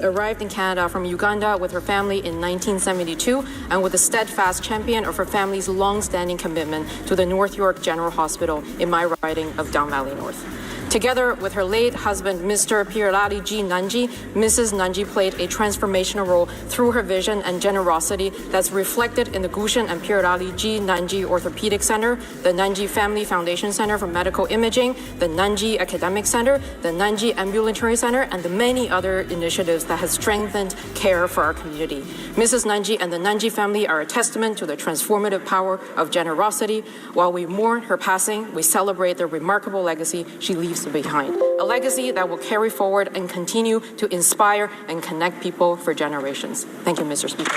arrived in Canada from Uganda with her family in 1972 and was a steadfast champion of her family's long-standing commitment to the North York General Hospital in my riding of Don Valley North. Together with her late husband, Mr. Pierre G. Nunji, Mrs. Nunji played a transformational role through her vision and generosity that's reflected in the Gushin and Pierre G. Nunji Orthopedic Center, the Nunji Family Foundation Center for Medical Imaging, the Nunji Academic Center, the Nunji Ambulatory Center, and the many other initiatives that have strengthened care for our community. Mrs. Nunji and the Nunji family are a testament to the transformative power of generosity. While we mourn her passing, we celebrate the remarkable legacy she leaves behind, a legacy that will carry forward and continue to inspire and connect people for generations. Thank you, Mr. Speaker.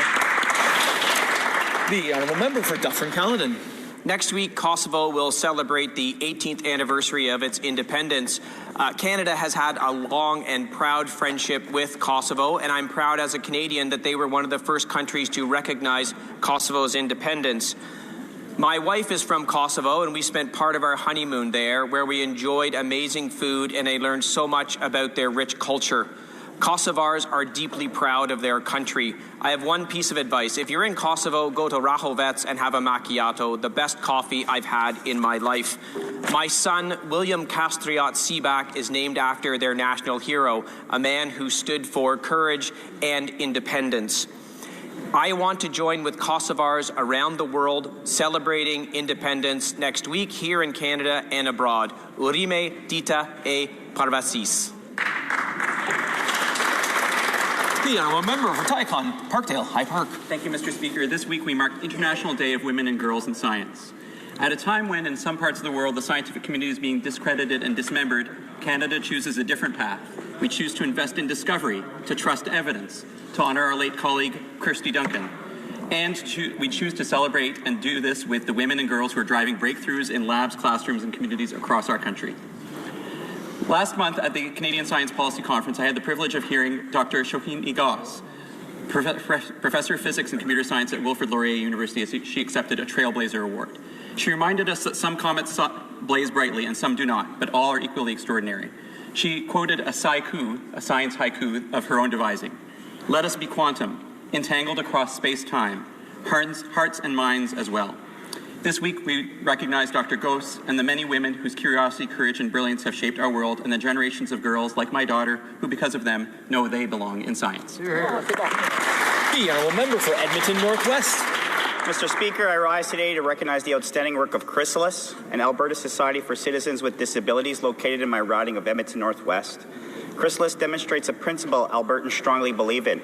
The Honourable Member for Dufferin-Caledon. Next week, Kosovo will celebrate the 18th anniversary of its independence. Canada has had a long and proud friendship with Kosovo, and I'm proud as a Canadian that they were one of the first countries to recognize Kosovo's independence. My wife is from Kosovo, and we spent part of our honeymoon there, where we enjoyed amazing food and I learned so much about their rich culture. Kosovars are deeply proud of their country. I have one piece of advice. If you're in Kosovo, go to Rahovets and have a macchiato, the best coffee I've had in my life. My son, William Kastriot Sebak, is named after their national hero, a man who stood for courage and independence. I want to join with Kosovars around the world celebrating independence next week here in Canada and abroad. Urime, Dita, e Parvasis. The Honourable Member for Tycon, Parkdale, High Park. Thank you, Mr. Speaker. This week we mark International Day of Women and Girls in Science. At a time when, in some parts of the world, the scientific community is being discredited and dismembered, Canada chooses a different path. We choose to invest in discovery, to trust evidence, to honour our late colleague, Kirsty Duncan. And we choose to celebrate and do this with the women and girls who are driving breakthroughs in labs, classrooms, and communities across our country. Last month at the Canadian Science Policy Conference, I had the privilege of hearing Dr. Shohin Igos, Professor of Physics and Computer Science at Wilfrid Laurier University, as she accepted a Trailblazer Award. She reminded us that some comets blaze brightly and some do not, but all are equally extraordinary. She quoted a haiku, a science haiku of her own devising. Let us be quantum, entangled across space-time, hearts and minds as well. This week we recognize Dr. Gose and the many women whose curiosity, courage, and brilliance have shaped our world, and the generations of girls like my daughter who, because of them, know they belong in science. The Honourable Member for Edmonton Northwest. Mr. Speaker, I rise today to recognize the outstanding work of Chrysalis, an Alberta Society for Citizens with Disabilities located in my riding of Edmonton Northwest. Chrysalis demonstrates a principle Albertans strongly believe in,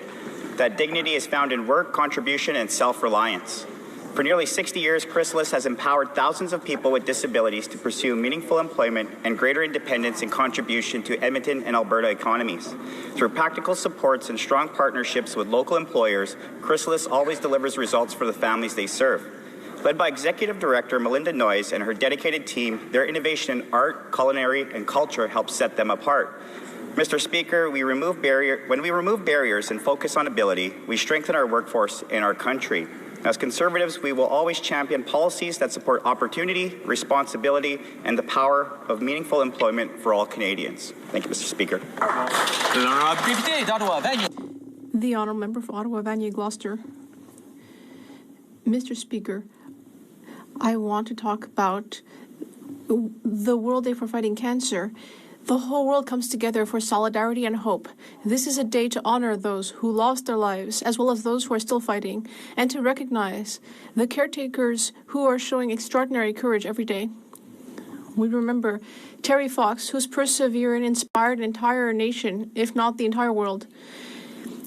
that dignity is found in work, contribution, and self-reliance. For nearly 60 years, Chrysalis has empowered thousands of people with disabilities to pursue meaningful employment and greater independence and contribution to Edmonton and Alberta economies. Through practical supports and strong partnerships with local employers, Chrysalis always delivers results for the families they serve. Led by Executive Director Melinda Noyes and her dedicated team, their innovation in art, culinary, and culture helps set them apart. Mr. Speaker, when we remove barriers and focus on ability, we strengthen our workforce in our country. As Conservatives, we will always champion policies that support opportunity, responsibility, and the power of meaningful employment for all Canadians. Thank you, Mr. Speaker. The Honourable Member for Ottawa, Vanier, Gloucester. Mr. Speaker, I want to talk about the World Day for Fighting Cancer. The whole world comes together for solidarity and hope. This is a day to honor those who lost their lives, as well as those who are still fighting, and to recognize the caretakers who are showing extraordinary courage every day. We remember Terry Fox, who's persevered and inspired an entire nation, if not the entire world.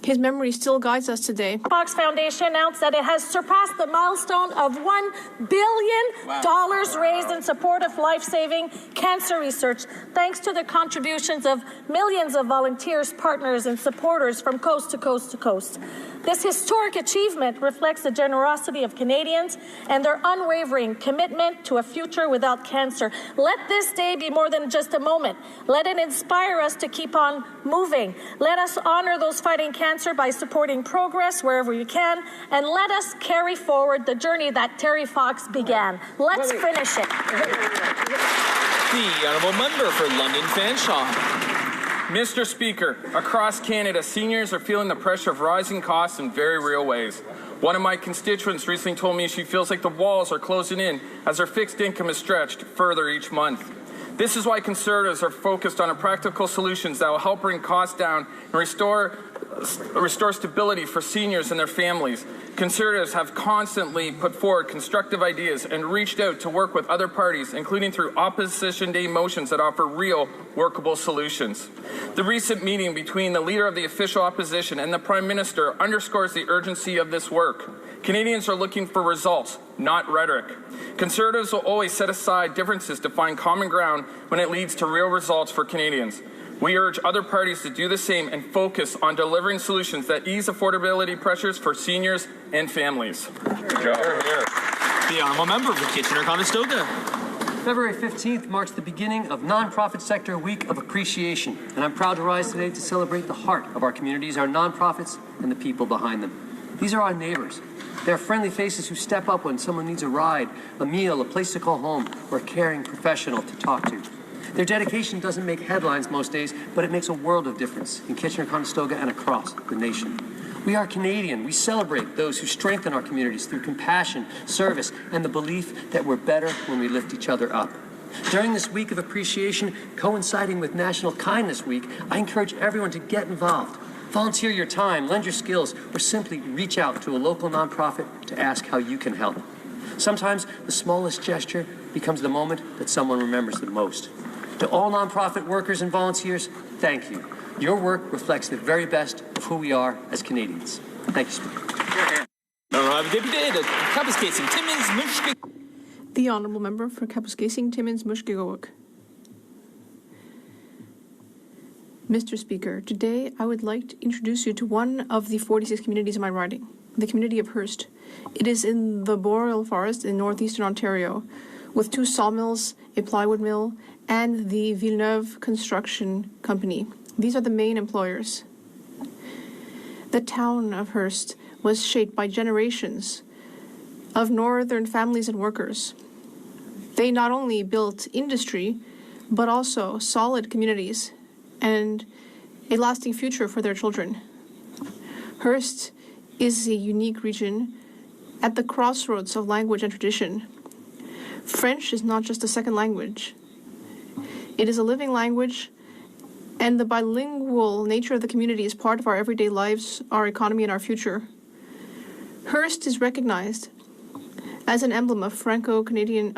His memory still guides us today. Fox Foundation announced that it has surpassed the milestone of $1 billion raised in support of life-saving cancer research, thanks to the contributions of millions of volunteers, partners, and supporters from coast to coast to coast. This historic achievement reflects the generosity of Canadians and their unwavering commitment to a future without cancer. Let this day be more than just a moment. Let it inspire us to keep on moving. Let us honor those fighting cancer by supporting progress wherever we can, and let us carry forward the journey that Terry Fox began. Let's finish it. The Honourable Member for London Fanshawe. Mr. Speaker, across Canada, seniors are feeling the pressure of rising costs in very real ways. One of my constituents recently told me she feels like the walls are closing in as her fixed income is stretched further each month. This is why Conservatives are focused on practical solutions that will help bring costs down and restore stability for seniors and their families. Conservatives have constantly put forward constructive ideas and reached out to work with other parties, including through opposition day motions that offer real, workable solutions. The recent meeting between the leader of the official opposition and the Prime Minister underscores the urgency of this work. Canadians are looking for results, not rhetoric. Conservatives will always set aside differences to find common ground when it leads to real results for Canadians. We urge other parties to do the same and focus on delivering solutions that ease affordability pressures for seniors and families. The Honourable Member for Kitchener-Conestoga. February 15th marks the beginning of Nonprofit Sector Week of Appreciation, and I'm proud to rise today to celebrate the heart of our communities, our nonprofits, and the people behind them. These are our neighbors. They're friendly faces who step up when someone needs a ride, a meal, a place to call home, or a caring professional to talk to. Their dedication doesn't make headlines most days, but it makes a world of difference in Kitchener-Conestoga and across the nation. We are Canadian. We celebrate those who strengthen our communities through compassion, service, and the belief that we're better when we lift each other up. During this week of appreciation, coinciding with National Kindness Week, I encourage everyone to get involved. Volunteer your time, lend your skills, or simply reach out to a local nonprofit to ask how you can help. Sometimes the smallest gesture becomes the moment that someone remembers the most. To all nonprofit workers and volunteers, thank you. Your work reflects the very best of who we are as Canadians. Thank you, Speaker. The Honourable Member for Kapuskasing-Timmins-Mushkegowuk. Mr. Speaker, today I would like to introduce you to one of the 46 communities in my riding, the community of Hearst. It is in the boreal forest in northeastern Ontario, with 2 sawmills, a plywood mill, and the Villeneuve Construction Company. These are the main employers. The town of Hearst was shaped by generations of northern families and workers. They not only built industry, but also solid communities and a lasting future for their children. Hearst is a unique region at the crossroads of language and tradition. French is not just a second language. It is a living language, and the bilingual nature of the community is part of our everyday lives, our economy, and our future. Hearst is recognized as an emblem of French-Canadian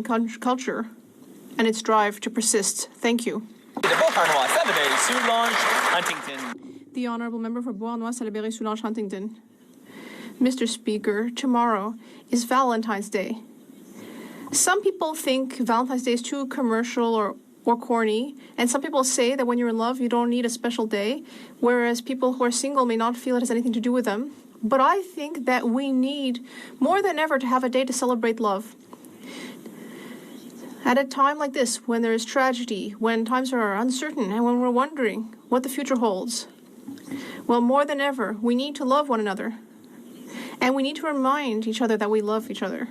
culture and its drive to persist. Thank you. The Honourable Member for Beauharnois-Salaberry-Soulanges-Huntington. Mr. Speaker, tomorrow is Valentine's Day. Some people think Valentine's Day is too commercial or corny, and some people say that when you're in love, you don't need a special day, whereas people who are single may not feel it has anything to do with them. But I think that we need, more than ever, to have a day to celebrate love. At a time like this, when there is tragedy, when times are uncertain, and when we're wondering what the future holds, well, more than ever, we need to love one another. And we need to remind each other that we love each other.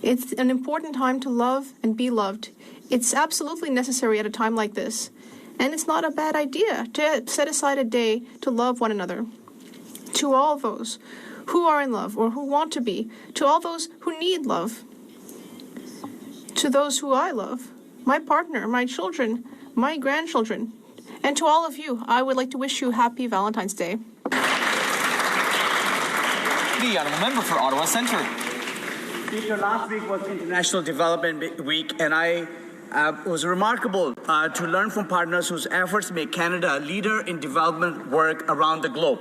It's an important time to love and be loved. It's absolutely necessary at a time like this. And it's not a bad idea to set aside a day to love one another. To all those who are in love or who want to be, to all those who need love, to those who I love, my partner, my children, my grandchildren, and to all of you, I would like to wish you happy Valentine's Day. The Honourable Member for Ottawa Centre. Speaker, last week was International Development Week, and it was remarkable to learn from partners whose efforts make Canada a leader in development work around the globe.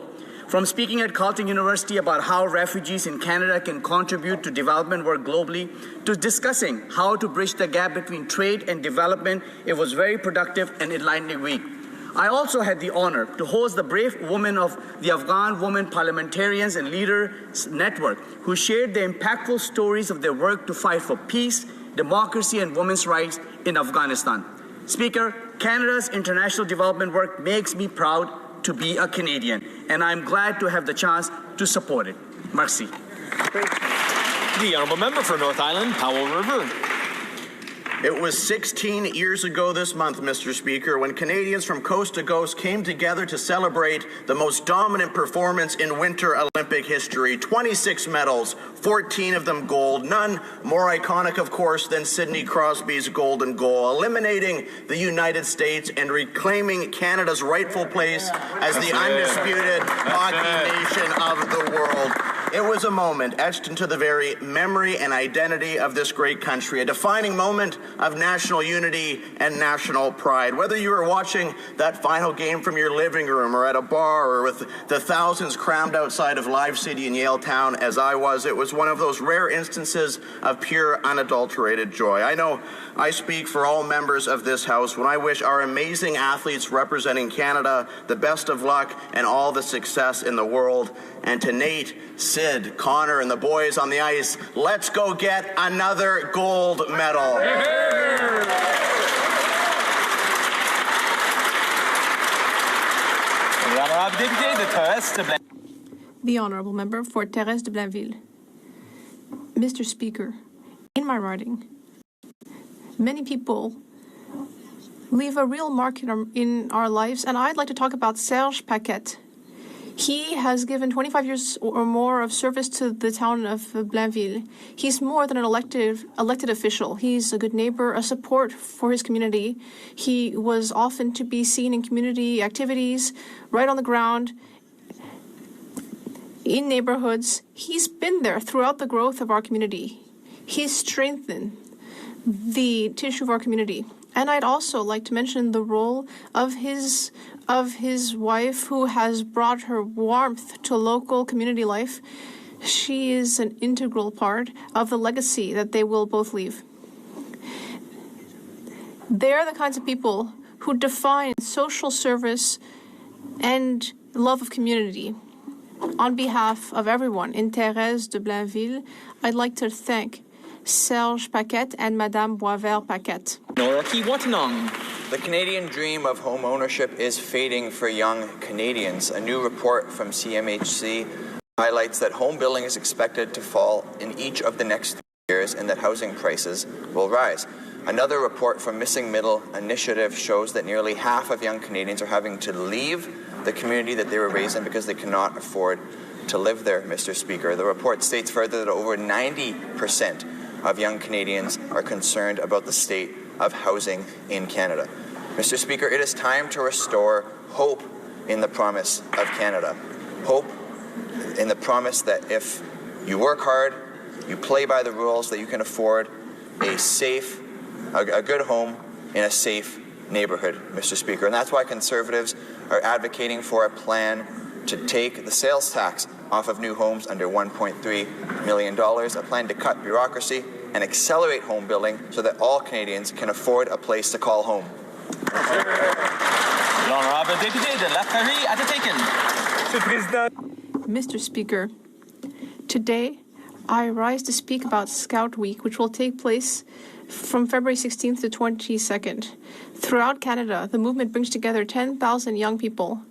From speaking at Carleton University about how refugees in Canada can contribute to development work globally, to discussing how to bridge the gap between trade and development, it was very productive and enlightening week. I also had the honor to host the brave women of the Afghan Women Parliamentarians and Leaders Network, who shared the impactful stories of their work to fight for peace, democracy, and women's rights in Afghanistan. Speaker, Canada's international development work makes me proud to be a Canadian, and I'm glad to have the chance to support it. Merci. The Honourable Member for North Island, Powell River. It was 16 years ago this month, Mr. Speaker, when Canadians from coast to coast came together to celebrate the most dominant performance in Winter Olympic history. 26 medals, 14 of them gold, none more iconic, of course, than Sidney Crosby's golden goal, eliminating the United States and reclaiming Canada's rightful place as the undisputed hockey nation of the world. It was a moment etched into the very memory and identity of this great country, a defining moment of national unity and national pride. Whether you were watching that final game from your living room or at a bar or with the thousands crammed outside of Live City in Yaletown as I was, it was one of those rare instances of pure, unadulterated joy. I know I speak for all members of this House when I wish our amazing athletes representing Canada the best of luck and all the success in the world. And to Nate, Sid, Connor, and the boys on the ice, let's go get another gold medal. The Honourable Member for Thérèse de Blainville. Mr. Speaker, in my riding, many people leave a real mark in our lives, and I'd like to talk about Serge Paquette. He has given 25 years or more of service to the town of Blainville. He's more than an elected official. He's a good neighbor, a support for his community. He was often to be seen in community activities, right on the ground, in neighborhoods. He's been there throughout the growth of our community. He's strengthened the tissue of our community. And I'd also like to mention the role of his wife, who has brought her warmth to local community life. She is an integral part of the legacy that they will both leave. They're the kinds of people who define social service and love of community. On behalf of everyone in Thérèse de Blainville, I'd like to thank Serge Paquette and Madame Boisvert-Paquette. The Canadian dream of home ownership is fading for young Canadians. A new report from CMHC highlights that home building is expected to fall in each of the next 3 years and that housing prices will rise. Another report from Missing Middle Initiative shows that nearly half of young Canadians are having to leave the community that they were raised in because they cannot afford to live there, Mr. Speaker. The report states further that over 90% of young Canadians are concerned about the state of housing in Canada. Mr. Speaker, it is time to restore hope in the promise of Canada. Hope in the promise that if you work hard, you play by the rules, that you can afford a good home in a safe neighborhood, Mr. Speaker. And that's why Conservatives are advocating for a plan to take the sales tax off of new homes under $1.3 million, a plan to cut bureaucracy and accelerate home building so that all Canadians can afford a place to call home. Mr. Speaker, today I rise to speak about Scout Week, which will take place from February 16th to 22nd. Throughout Canada, the movement brings together 10,000 young people,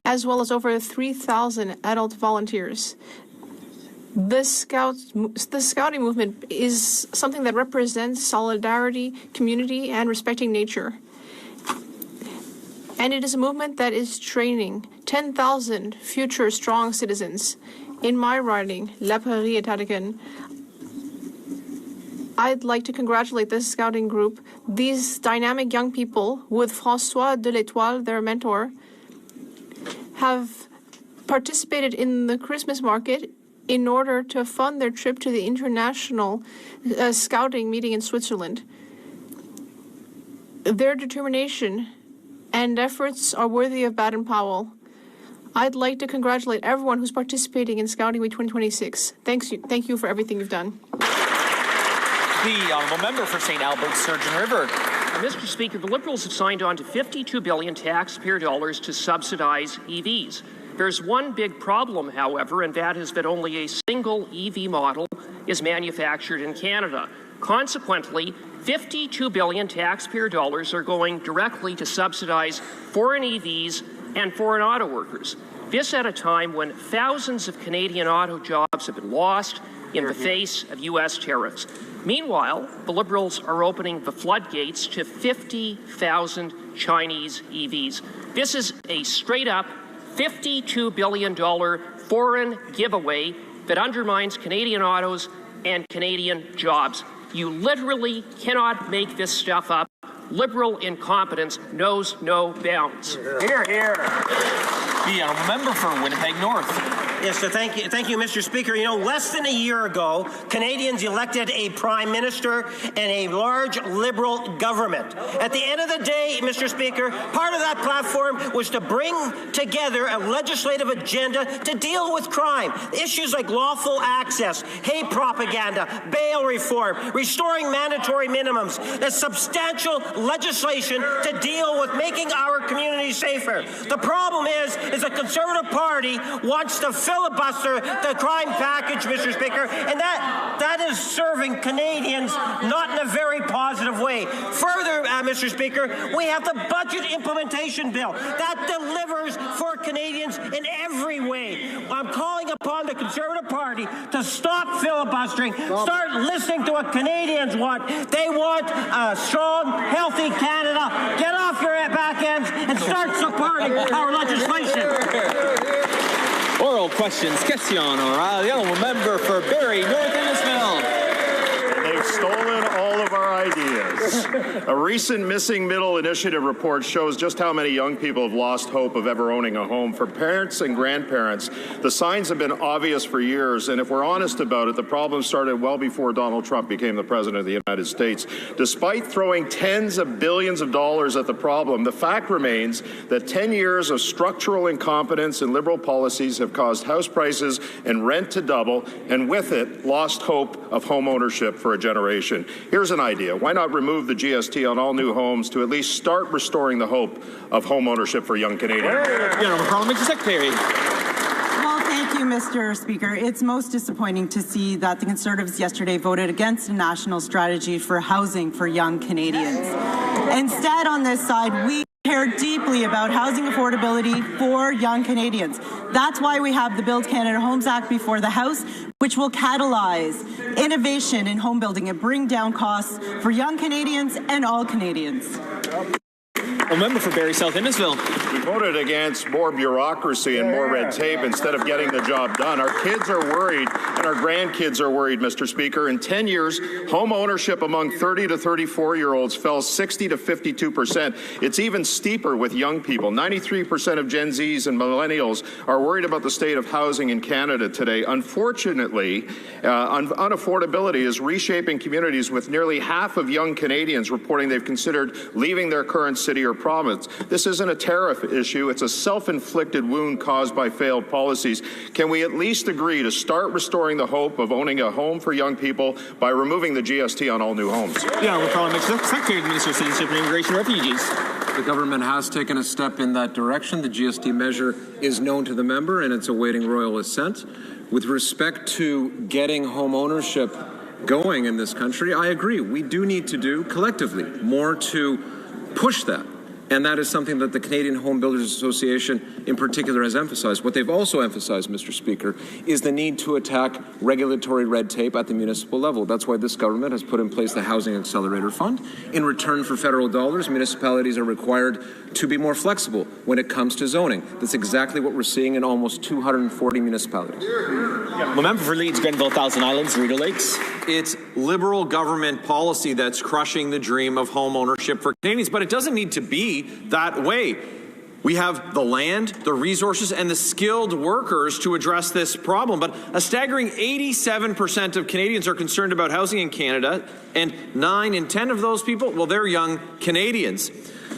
as well as over 3,000 adult volunteers. The Scouting movement is something that represents solidarity, community, and respecting nature. And it is a movement that is training 10,000 future strong citizens. In my riding, La Prairie et Tadigan, I'd like to congratulate this scouting group. These dynamic young people, with François de l'Étoile, their mentor, have participated in the Christmas market in order to fund their trip to the international scouting meeting in Switzerland. Their determination and efforts are worthy of Baden-Powell. I'd like to congratulate everyone who's participating in Scouting Week 2026. Thank you for everything you've done. The Honourable Member for St. Albert, Surgeon River. Mr. Speaker, the Liberals have signed on to $52 billion taxpayer dollars to subsidize EVs. There's one big problem, however, and that is that only a single EV model is manufactured in Canada. Consequently, $52 billion taxpayer dollars are going directly to subsidize foreign EVs and foreign auto workers. This at a time when thousands of Canadian auto jobs have been lost in the face of U.S. tariffs. Meanwhile, the Liberals are opening the floodgates to 50,000 Chinese EVs. This is a straight-up $52 billion foreign giveaway that undermines Canadian autos and Canadian jobs. You literally cannot make this stuff up. Liberal incompetence knows no bounds. Hear, hear. The honourable member for Winnipeg North. Yes, so thank you, Mr. Speaker. You know, less than a year ago, Canadians elected a prime minister and a large Liberal government. At the end of the day, Mr. Speaker, part of that platform was to bring together a legislative agenda to deal with crime. Issues like lawful access, hate propaganda, bail reform, restoring mandatory minimums, and substantial legislation to deal with making our communities safer. The problem is the Conservative Party wants to filibuster the crime package, Mr. Speaker, and that is serving Canadians not in a very positive way. Further, Mr. Speaker, we have the budget implementation bill that delivers for Canadians in every way. I'm calling upon the Conservative Party to stop filibustering, start listening to what Canadians want. They want a strong, healthy Canada. Get off your back ends and start supporting our legislation. Oral questions, question orale. The honourable member for Barrie North Innisfil. They've stolen all of our ideas. A recent Missing Middle Initiative report shows just how many young people have lost hope of ever owning a home. For parents and grandparents, the signs have been obvious for years, and if we're honest about it, the problem started well before Donald Trump became the President of the United States. Despite throwing tens of billions of dollars at the problem, the fact remains that 10 years of structural incompetence and Liberal policies have caused house prices and rent to double, and with it, lost hope of home ownership for a generation. Here's an idea. Why not remove the GST on all new homes to at least start restoring the hope of home ownership for young Canadians? Parliamentary Secretary. Well, thank you, Mr. Speaker. It's most disappointing to see that the Conservatives yesterday voted against a national strategy for housing for young Canadians. Instead, on this side, we care deeply about housing affordability for young Canadians. That's why we have the Build Canada Homes Act before the House, which will catalyze innovation in home building and bring down costs for young Canadians and all Canadians. A member for Barrie South Innisfil. We voted against more bureaucracy and more red tape instead of getting the job done. Our kids are worried and our grandkids are worried, Mr. Speaker. In 10 years, home ownership among 30 to 34-year-olds fell 60 to 52%. It's even steeper with young people. 93% of Gen Zs and millennials are worried about the state of housing in Canada today. Unfortunately, unaffordability is reshaping communities, with nearly half of young Canadians reporting they've considered leaving their current city or province. This isn't a tariff issue. It's a self-inflicted wound caused by failed policies. Can we at least agree to start restoring the hope of owning a home for young people by removing the GST on all new homes? Yeah, we're calling Secretary of the Minister of Citizenship and Immigration and Refugees. The government has taken a step in that direction. The GST measure is known to the member and it's awaiting royal assent. With respect to getting home ownership going in this country, I agree. We do need to do collectively more to push that. And that is something that the Canadian Home Builders Association in particular has emphasized. What they've also emphasized, Mr. Speaker, is the need to attack regulatory red tape at the municipal level. That's why this government has put in place the Housing Accelerator Fund. In return for federal dollars, municipalities are required to be more flexible when it comes to zoning. That's exactly what we're seeing in almost 240 municipalities. Member for Leeds, Grenville, Thousand Islands, Rideau Lakes. It's Liberal government policy that's crushing the dream of home ownership for Canadians, but it doesn't need to be that way. We have the land, the resources, and the skilled workers to address this problem. But a staggering 87% of Canadians are concerned about housing in Canada, and 9 in 10 of those people, well, they're young Canadians.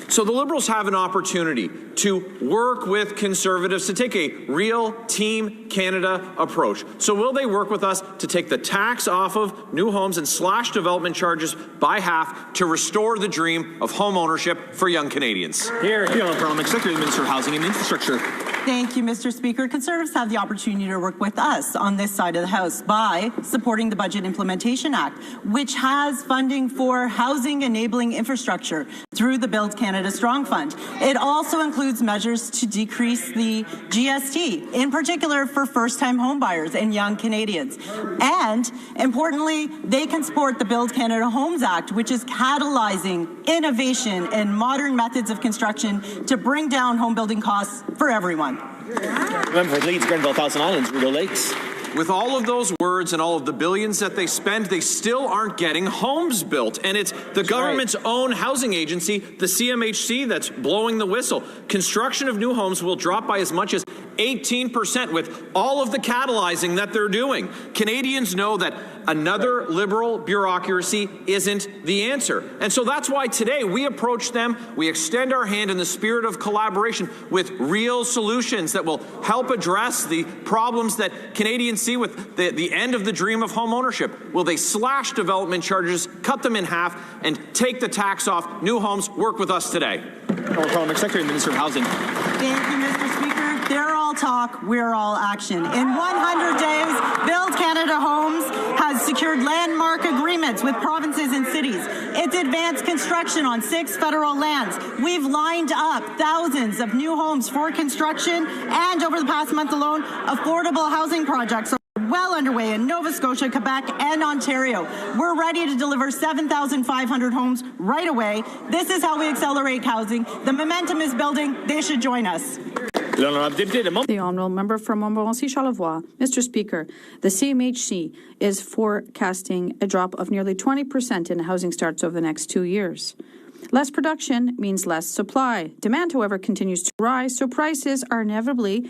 So the Liberals have an opportunity to work with Conservatives to take a real Team Canada approach. So will they work with us to take the tax off of new homes and slash development charges by half to restore the dream of home ownership for young Canadians? Here, Parliament Secretary, the Minister of Housing and Infrastructure. Thank you, Mr. Speaker. Conservatives have the opportunity to work with us on this side of the House by supporting the Budget Implementation Act, which has funding for housing enabling infrastructure through the Build Canada Strong Fund. It also includes measures to decrease the GST, in particular for first-time homebuyers and young Canadians. And importantly, they can support the Build Canada Homes Act, which is catalyzing innovation and modern methods of construction to bring down home building costs for everyone. Member for Leeds, Grenville, Thousand Islands, Rideau Lakes. With all of those words and all of the billions that they spend, they still aren't getting homes built. And it's the government's own housing agency, the CMHC, that's blowing the whistle. Construction of new homes will drop by as much as 18% with all of the catalyzing that they're doing. Canadians know that another liberal bureaucracy isn't the answer. And so that's why today we approach them, we extend our hand in the spirit of collaboration with real solutions that will help address the problems that Canadians see with the end of the dream of home ownership. Will they slash development charges, cut them in half, and take the tax off new homes? Work with us today. Secretary, Minister of Housing. Thank you, Mr. Speaker. They're all talk, we're all action. In 100 days, Build Canada Homes has secured landmark agreements with provinces and cities. It's advanced construction on 6 federal lands. We've lined up thousands of new homes for construction, and over the past month alone, affordable housing projects are well underway in Nova Scotia, Quebec, and Ontario. We're ready to deliver 7,500 homes right away. This is how we accelerate housing. The momentum is building. They should join us. The Honourable Member for Montmorency-Charlevoix. Mr. Speaker, the CMHC is forecasting a drop of nearly 20% in housing starts over the next 2 years. Less production means less supply. Demand, however, continues to rise, so prices are inevitably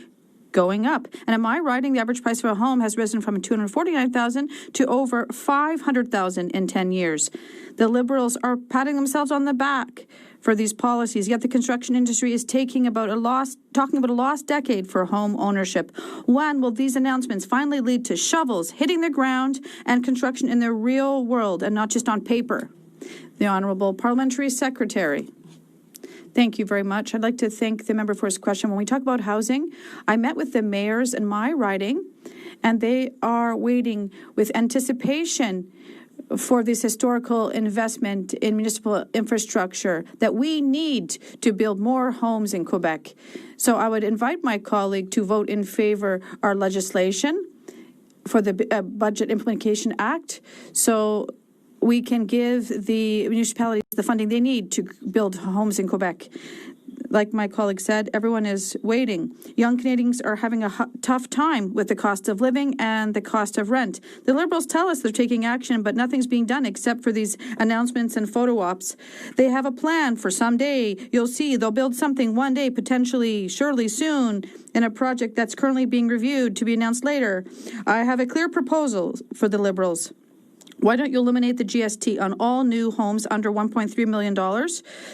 going up. And in my riding, the average price of a home has risen from $249,000 to over $500,000 in 10 years. The Liberals are patting themselves on the back for these policies, yet the construction industry is talking about a lost decade for home ownership. When will these announcements finally lead to shovels hitting the ground and construction in the real world and not just on paper? The Honourable Parliamentary Secretary. Thank you very much. I'd like to thank the member for his question. When we talk about housing, I met with the mayors in my riding, and they are waiting with anticipation for this historical investment in municipal infrastructure that we need to build more homes in Quebec. So I would invite my colleague to vote in favor our legislation for the Budget Implementation Act, so we can give the municipalities the funding they need to build homes in Quebec. Like my colleague said, everyone is waiting. Young Canadians are having a tough time with the cost of living and the cost of rent. The Liberals tell us they're taking action, but nothing's being done except for these announcements and photo ops. They have a plan for someday. You'll see they'll build something one day, potentially, surely soon, in a project that's currently being reviewed to be announced later. I have a clear proposal for the Liberals. Why don't you eliminate the GST on all new homes under $1.3 million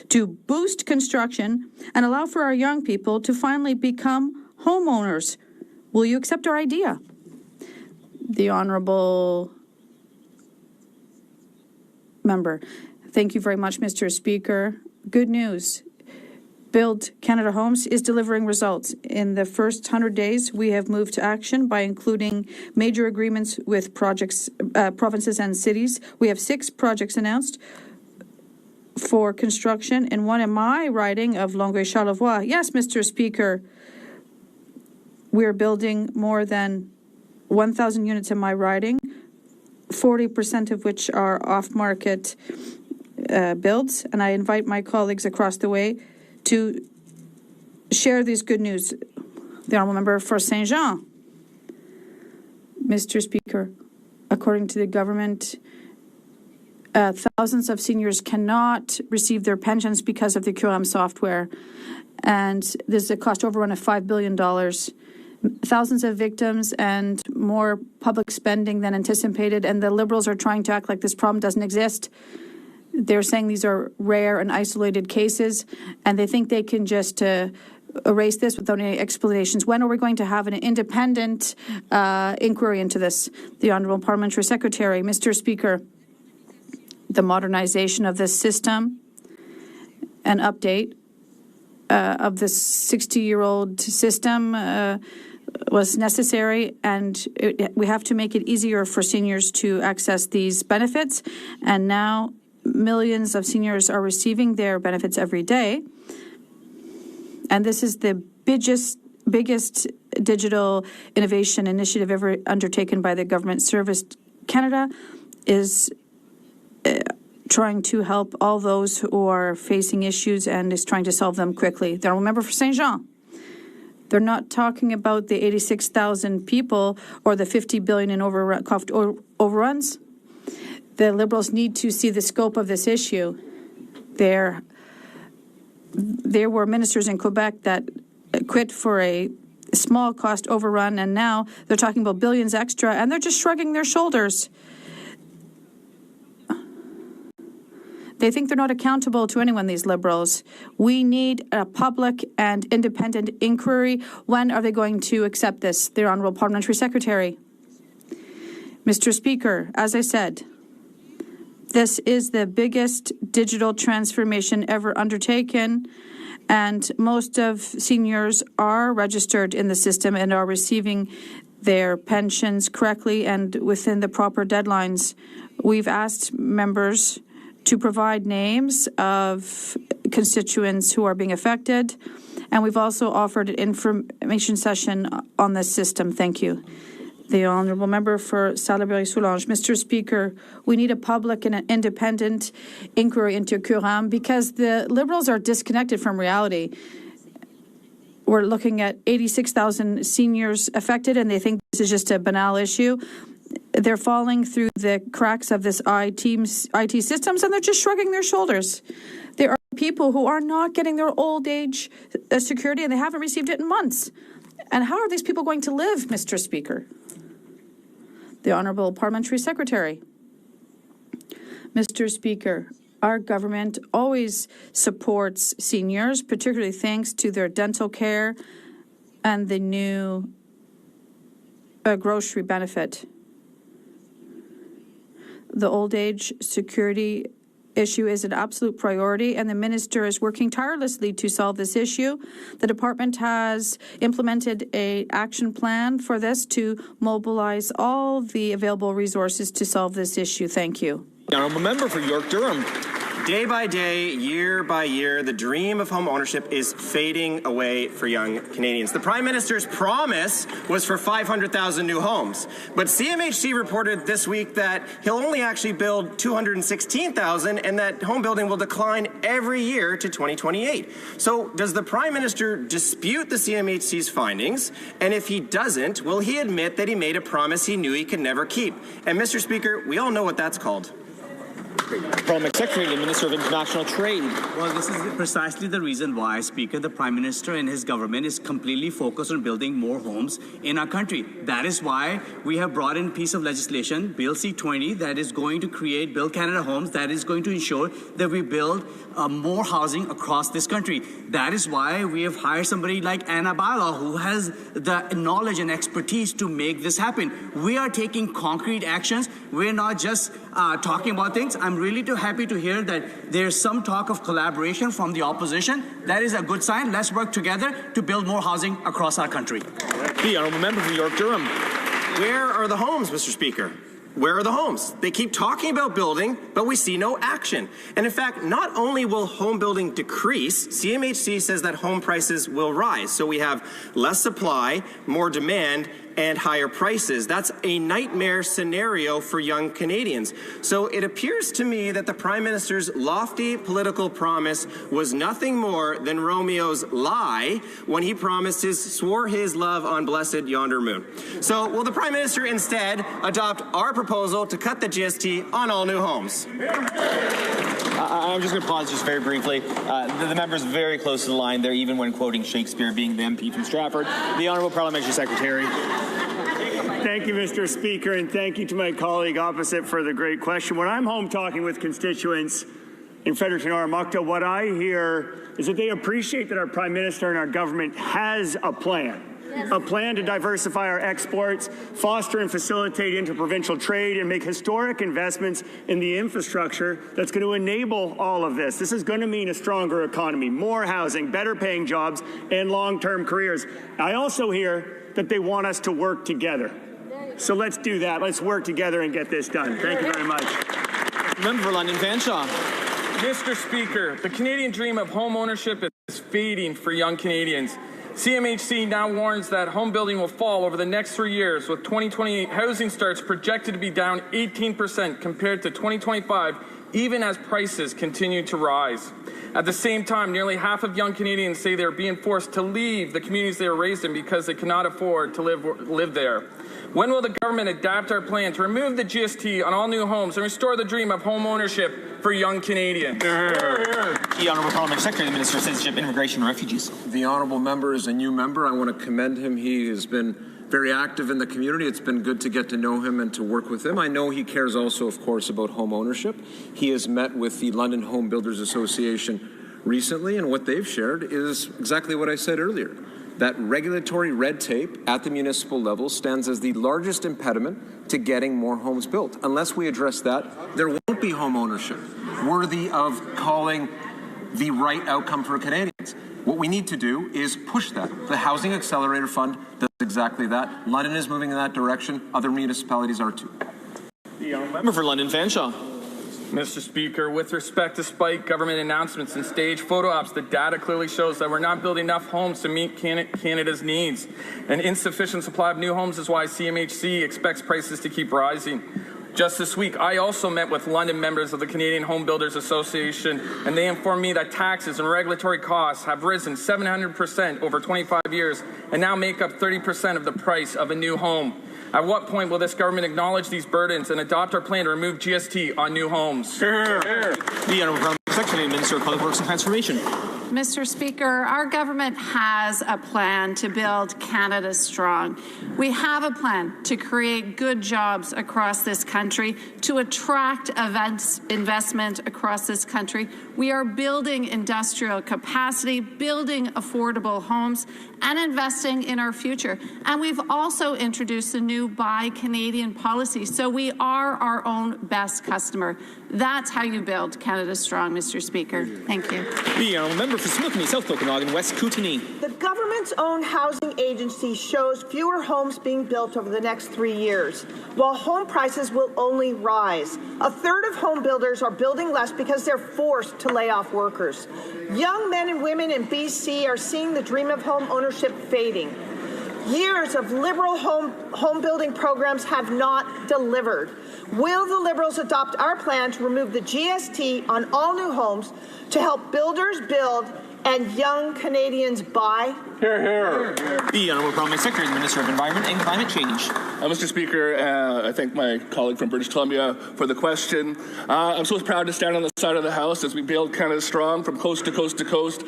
to boost construction and allow for our young people to finally become homeowners? Will you accept our idea? The Honourable Member. Thank you very much, Mr. Speaker. Good news. Build Canada Homes is delivering results. In the first 100 days, we have moved to action by including major agreements with provinces and cities. We have 6 projects announced for construction, and one in my riding of Longueuil-Charlevoix. Yes, Mr. Speaker, we're building more than 1,000 units in my riding, 40% of which are off-market builds, and I invite my colleagues across the way to share this good news. The Honourable Member for Saint-Jean. Mr. Speaker, according to the government, thousands of seniors cannot receive their pensions because of the QM software, and there's a cost overrun of $5 billion. Thousands of victims and more public spending than anticipated, and the Liberals are trying to act like this problem doesn't exist. They're saying these are rare and isolated cases, and they think they can just erase this without any explanations. When are we going to have an independent inquiry into this? The Honourable Parliamentary Secretary. Mr. Speaker, the modernization of this system, an update of this 60-year-old system was necessary, and we have to make it easier for seniors to access these benefits. And now millions of seniors are receiving their benefits every day. And this is the biggest digital innovation initiative ever undertaken by the Government Service Canada, is trying to help all those who are facing issues and is trying to solve them quickly. The honourable member for Saint Jean. They're not talking about the 86,000 people or the 50 billion in overruns. The Liberals need to see the scope of this issue. There were ministers in Quebec that quit for a small cost overrun, and now they're talking about billions extra, and they're just shrugging their shoulders. They think they're not accountable to anyone, these Liberals. We need a public and independent inquiry. When are they going to accept this? The Honourable Parliamentary Secretary. Mr. Speaker, as I said, this is the biggest digital transformation ever undertaken, and most of seniors are registered in the system and are receiving their pensions correctly and within the proper deadlines. We've asked members to provide names of constituents who are being affected, and we've also offered an information session on this system. Thank you. The honourable member for Salaberry-Soulanges. Mr. Speaker, we need a public and an independent inquiry into Curam because the Liberals are disconnected from reality. We're looking at 86,000 seniors affected, and they think this is just a banal issue. They're falling through the cracks of this IT systems, and they're just shrugging their shoulders. There are people who are not getting their old age security, and they haven't received it in months. And how are these people going to live, Mr. Speaker? The Honourable Parliamentary Secretary. Mr. Speaker, our government always supports seniors, particularly thanks to their dental care and the new grocery benefit. The old age security issue is an absolute priority, and the minister is working tirelessly to solve this issue. The department has implemented an action plan for this to mobilize all the available resources to solve this issue. Thank you. Honourable member for York-Durham. Day by day, year by year, the dream of home ownership is fading away for young Canadians. The Prime Minister's promise was for 500,000 new homes, but CMHC reported this week that he'll only actually build 216,000 and that home building will decline every year to 2028. So does the Prime Minister dispute the CMHC's findings? And if he doesn't, will he admit that he made a promise he knew he could never keep? And Mr. Speaker, we all know what that's called. Parliamentary Secretary and Minister of International Trade. Well, this is precisely the reason why, Speaker, the Prime Minister and his government is completely focused on building more homes in our country. That is why we have brought in a piece of legislation, Bill C-20, that is going to Build Canada Homes, that is going to ensure that we build more housing across this country. That is why we have hired somebody like Anna Bala, who has the knowledge and expertise to make this happen. We are taking concrete actions. We're not just talking about things. I'm really happy to hear that there's some talk of collaboration from the opposition. That is a good sign. Let's work together to build more housing across our country. The honourable member for York-Durham. Where are the homes, Mr. Speaker? Where are the homes? They keep talking about building, but we see no action. And in fact, not only will home building decrease, CMHC says that home prices will rise. So we have less supply, more demand, and higher prices. That's a nightmare scenario for young Canadians. So it appears to me that the Prime Minister's lofty political promise was nothing more than Romeo's lie when he swore his love on blessed yonder moon. So will the Prime Minister instead adopt our proposal to cut the GST on all new homes? I'm just going to pause just very briefly. The member's very close to the line there, even when quoting Shakespeare, being the MP from Stratford. The Honourable Parliamentary Secretary. Thank you, Mr. Speaker, and thank you to my colleague opposite for the great question. When I'm home talking with constituents in Fredericton, Armagh, what I hear is that they appreciate that our Prime Minister and our government has a plan. A plan to diversify our exports, foster and facilitate interprovincial trade, and make historic investments in the infrastructure that's going to enable all of this. This is going to mean a stronger economy, more housing, better paying jobs, and long-term careers. I also hear that they want us to work together. So let's do that. Let's work together and get this done. Thank you very much. Member for London Fanshawe. Mr. Speaker, the Canadian dream of home ownership is fading for young Canadians. CMHC now warns that home building will fall over the next 3 years, with 2028 housing starts projected to be down 18% compared to 2025, even as prices continue to rise. At the same time, nearly half of young Canadians say they're being forced to leave the communities they were raised in because they cannot afford to live there. When will the government adapt our plan to remove the GST on all new homes and restore the dream of home ownership for young Canadians? The Honourable Parliamentary Secretary, the Minister of Citizenship, Immigration and Refugees. The Honourable Member is a new member. I want to commend him. He has been very active in the community. It's been good to get to know him and to work with him. I know he cares also, of course, about home ownership. He has met with the London Home Builders Association recently, and what they've shared is exactly what I said earlier. That regulatory red tape at the municipal level stands as the largest impediment to getting more homes built. Unless we address that, there won't be home ownership worthy of calling the right outcome for Canadians. What we need to do is push that. The Housing Accelerator Fund does exactly that. London is moving in that direction. Other municipalities are too. The Member for London Fanshawe. Mr. Speaker, with respect to despite government announcements and staged photo ops, the data clearly shows that we're not building enough homes to meet Canada's needs. An insufficient supply of new homes is why CMHC expects prices to keep rising. Just this week, I also met with London members of the Canadian Home Builders Association, and they informed me that taxes and regulatory costs have risen 700% over 25 years and now make up 30% of the price of a new home. At what point will this government acknowledge these burdens and adopt our plan to remove GST on new homes? The Honourable Parliamentary Secretary, Minister of Public Works and Transformation. Mr. Speaker, our government has a plan to build Canada strong. We have a plan to create good jobs across this country, to attract investment across this country. We are building industrial capacity, building affordable homes, and investing in our future. And we've also introduced a new Buy Canadian policy, so we are our own best customer. That's how you build Canada strong, Mr. Speaker. Thank you. The Honourable Member for Similkameen, South Okanagan, West Kootenay. The government's own housing agency shows fewer homes being built over the next 3 years, while home prices will only rise. A third of home builders are building less because they're forced to lay off workers. Young men and women in BC are seeing the dream of home ownership fading. Years of Liberal home building programs have not delivered. Will the Liberals adopt our plan to remove the GST on all new homes to help builders build and young Canadians buy? Hear, hear. The Honourable Parliamentary Secretary, the Minister of Environment and Climate Change. Mr. Speaker, I thank my colleague from British Columbia for the question. I'm so proud to stand on the side of the House as we build Canada strong from coast to coast to coast.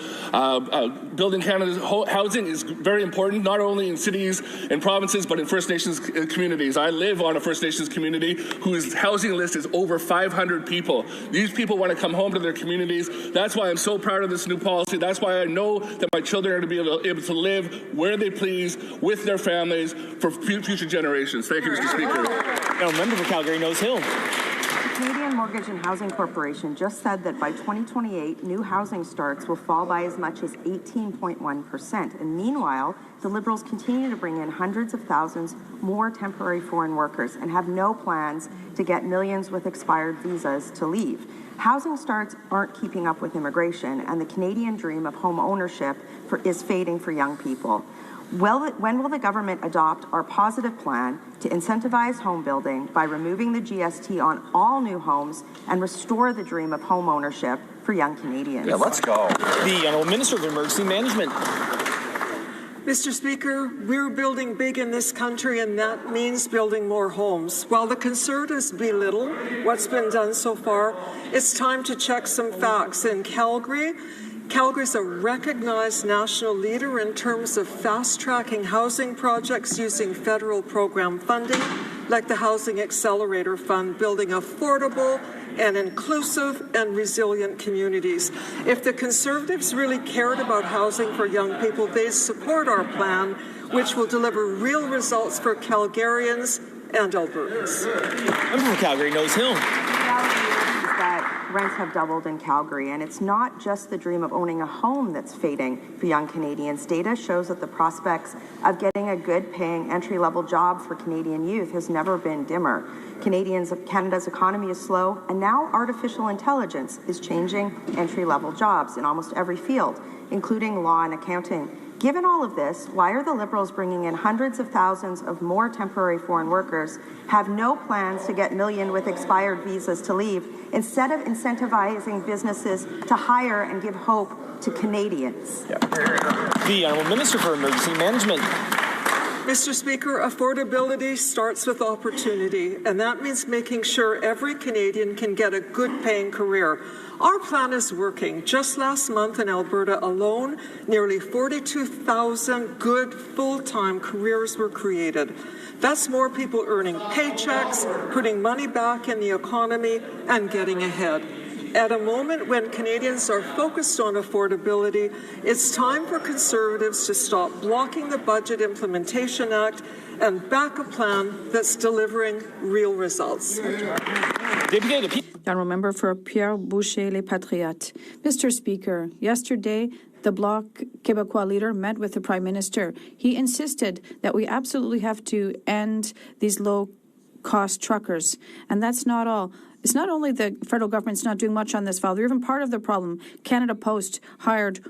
Building Canada's housing is very important, not only in cities and provinces, but in First Nations communities. I live on a First Nations community whose housing list is over 500 people. These people want to come home to their communities. That's why I'm so proud of this new policy. That's why I know that my children are to be able to live where they please with their families for future generations. Thank you, Mr. Speaker. Now, member for Calgary, Nose Hill. The Canadian Mortgage and Housing Corporation just said that by 2028, new housing starts will fall by as much as 18.1%. And meanwhile, the Liberals continue to bring in hundreds of thousands more temporary foreign workers and have no plans to get millions with expired visas to leave. Housing starts aren't keeping up with immigration, and the Canadian dream of home ownership is fading for young people. When will the government adopt our positive plan to incentivize home building by removing the GST on all new homes and restore the dream of home ownership for young Canadians? Yeah, let's go. The Honourable Minister of Emergency Management. Mr. Speaker, we're building big in this country, and that means building more homes. While the Conservatives belittle what's been done so far, it's time to check some facts. In Calgary's a recognized national leader in terms of fast-tracking housing projects using federal program funding, like the Housing Accelerator Fund, building affordable and inclusive and resilient communities. If the Conservatives really cared about housing for young people, they'd support our plan, which will deliver real results for Calgarians and Albertans. I'm from Calgary, Nose Hill. The reality is that rents have doubled in Calgary, and it's not just the dream of owning a home that's fading for young Canadians. Data shows that the prospects of getting a good-paying entry-level job for Canadian youth has never been dimmer. Canada's economy is slow, and now artificial intelligence is changing entry-level jobs in almost every field, including law and accounting. Given all of this, why are the Liberals bringing in hundreds of thousands of more temporary foreign workers, have no plans to get millions with expired visas to leave, instead of incentivizing businesses to hire and give hope to Canadians? The Honourable Minister for Emergency Management. Mr. Speaker, affordability starts with opportunity, and that means making sure every Canadian can get a good-paying career. Our plan is working. Just last month in Alberta alone, nearly 42,000 good full-time careers were created. That's more people earning paychecks, putting money back in the economy, and getting ahead. At a moment when Canadians are focused on affordability, it's time for Conservatives to stop blocking the Budget Implementation Act and back a plan that's delivering real results. The honourable member for Pierre Poilievre, Les Patriotes. Mr. Speaker, yesterday the Bloc Québécois leader met with the Prime Minister. He insisted that we absolutely have to end these low-cost truckers, and that's not all. It's not only the federal government's not doing much on this file, they're even part of the problem. Canada Post hired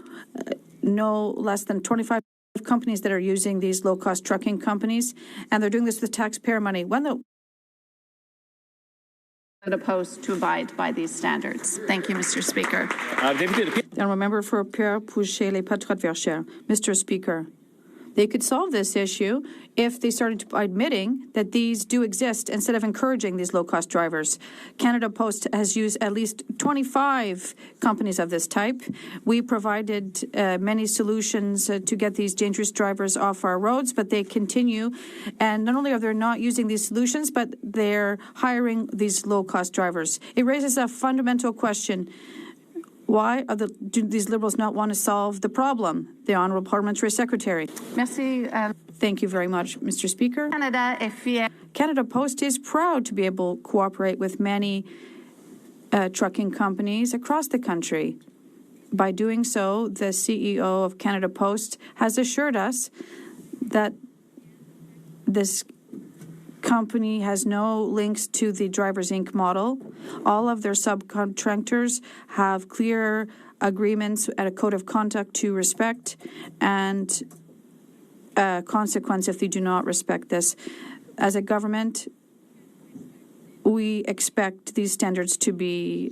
no less than 25 companies that are using these low-cost trucking companies, and they're doing this with taxpayer money. When the Post to abide by these standards. Thank you, Mr. Speaker. The honourable member for Pierre Poilievre, Les Patriotes. Mr. Speaker, they could solve this issue if they started admitting that these do exist instead of encouraging these low-cost drivers. Canada Post has used at least 25 companies of this type. We provided many solutions to get these dangerous drivers off our roads, but they continue. And not only are they not using these solutions, but they're hiring these low-cost drivers. It raises a fundamental question. Why do these Liberals not want to solve the problem? The Honourable Parliamentary Secretary. Merci. Thank you very much, Mr. Speaker. Canada est fier. Canada Post is proud to be able to cooperate with many trucking companies across the country. By doing so, the CEO of Canada Post has assured us that this company has no links to the Drivers Inc. model. All of their subcontractors have clear agreements and a code of conduct to respect, and a consequence if they do not respect this. As a government, we expect these standards to be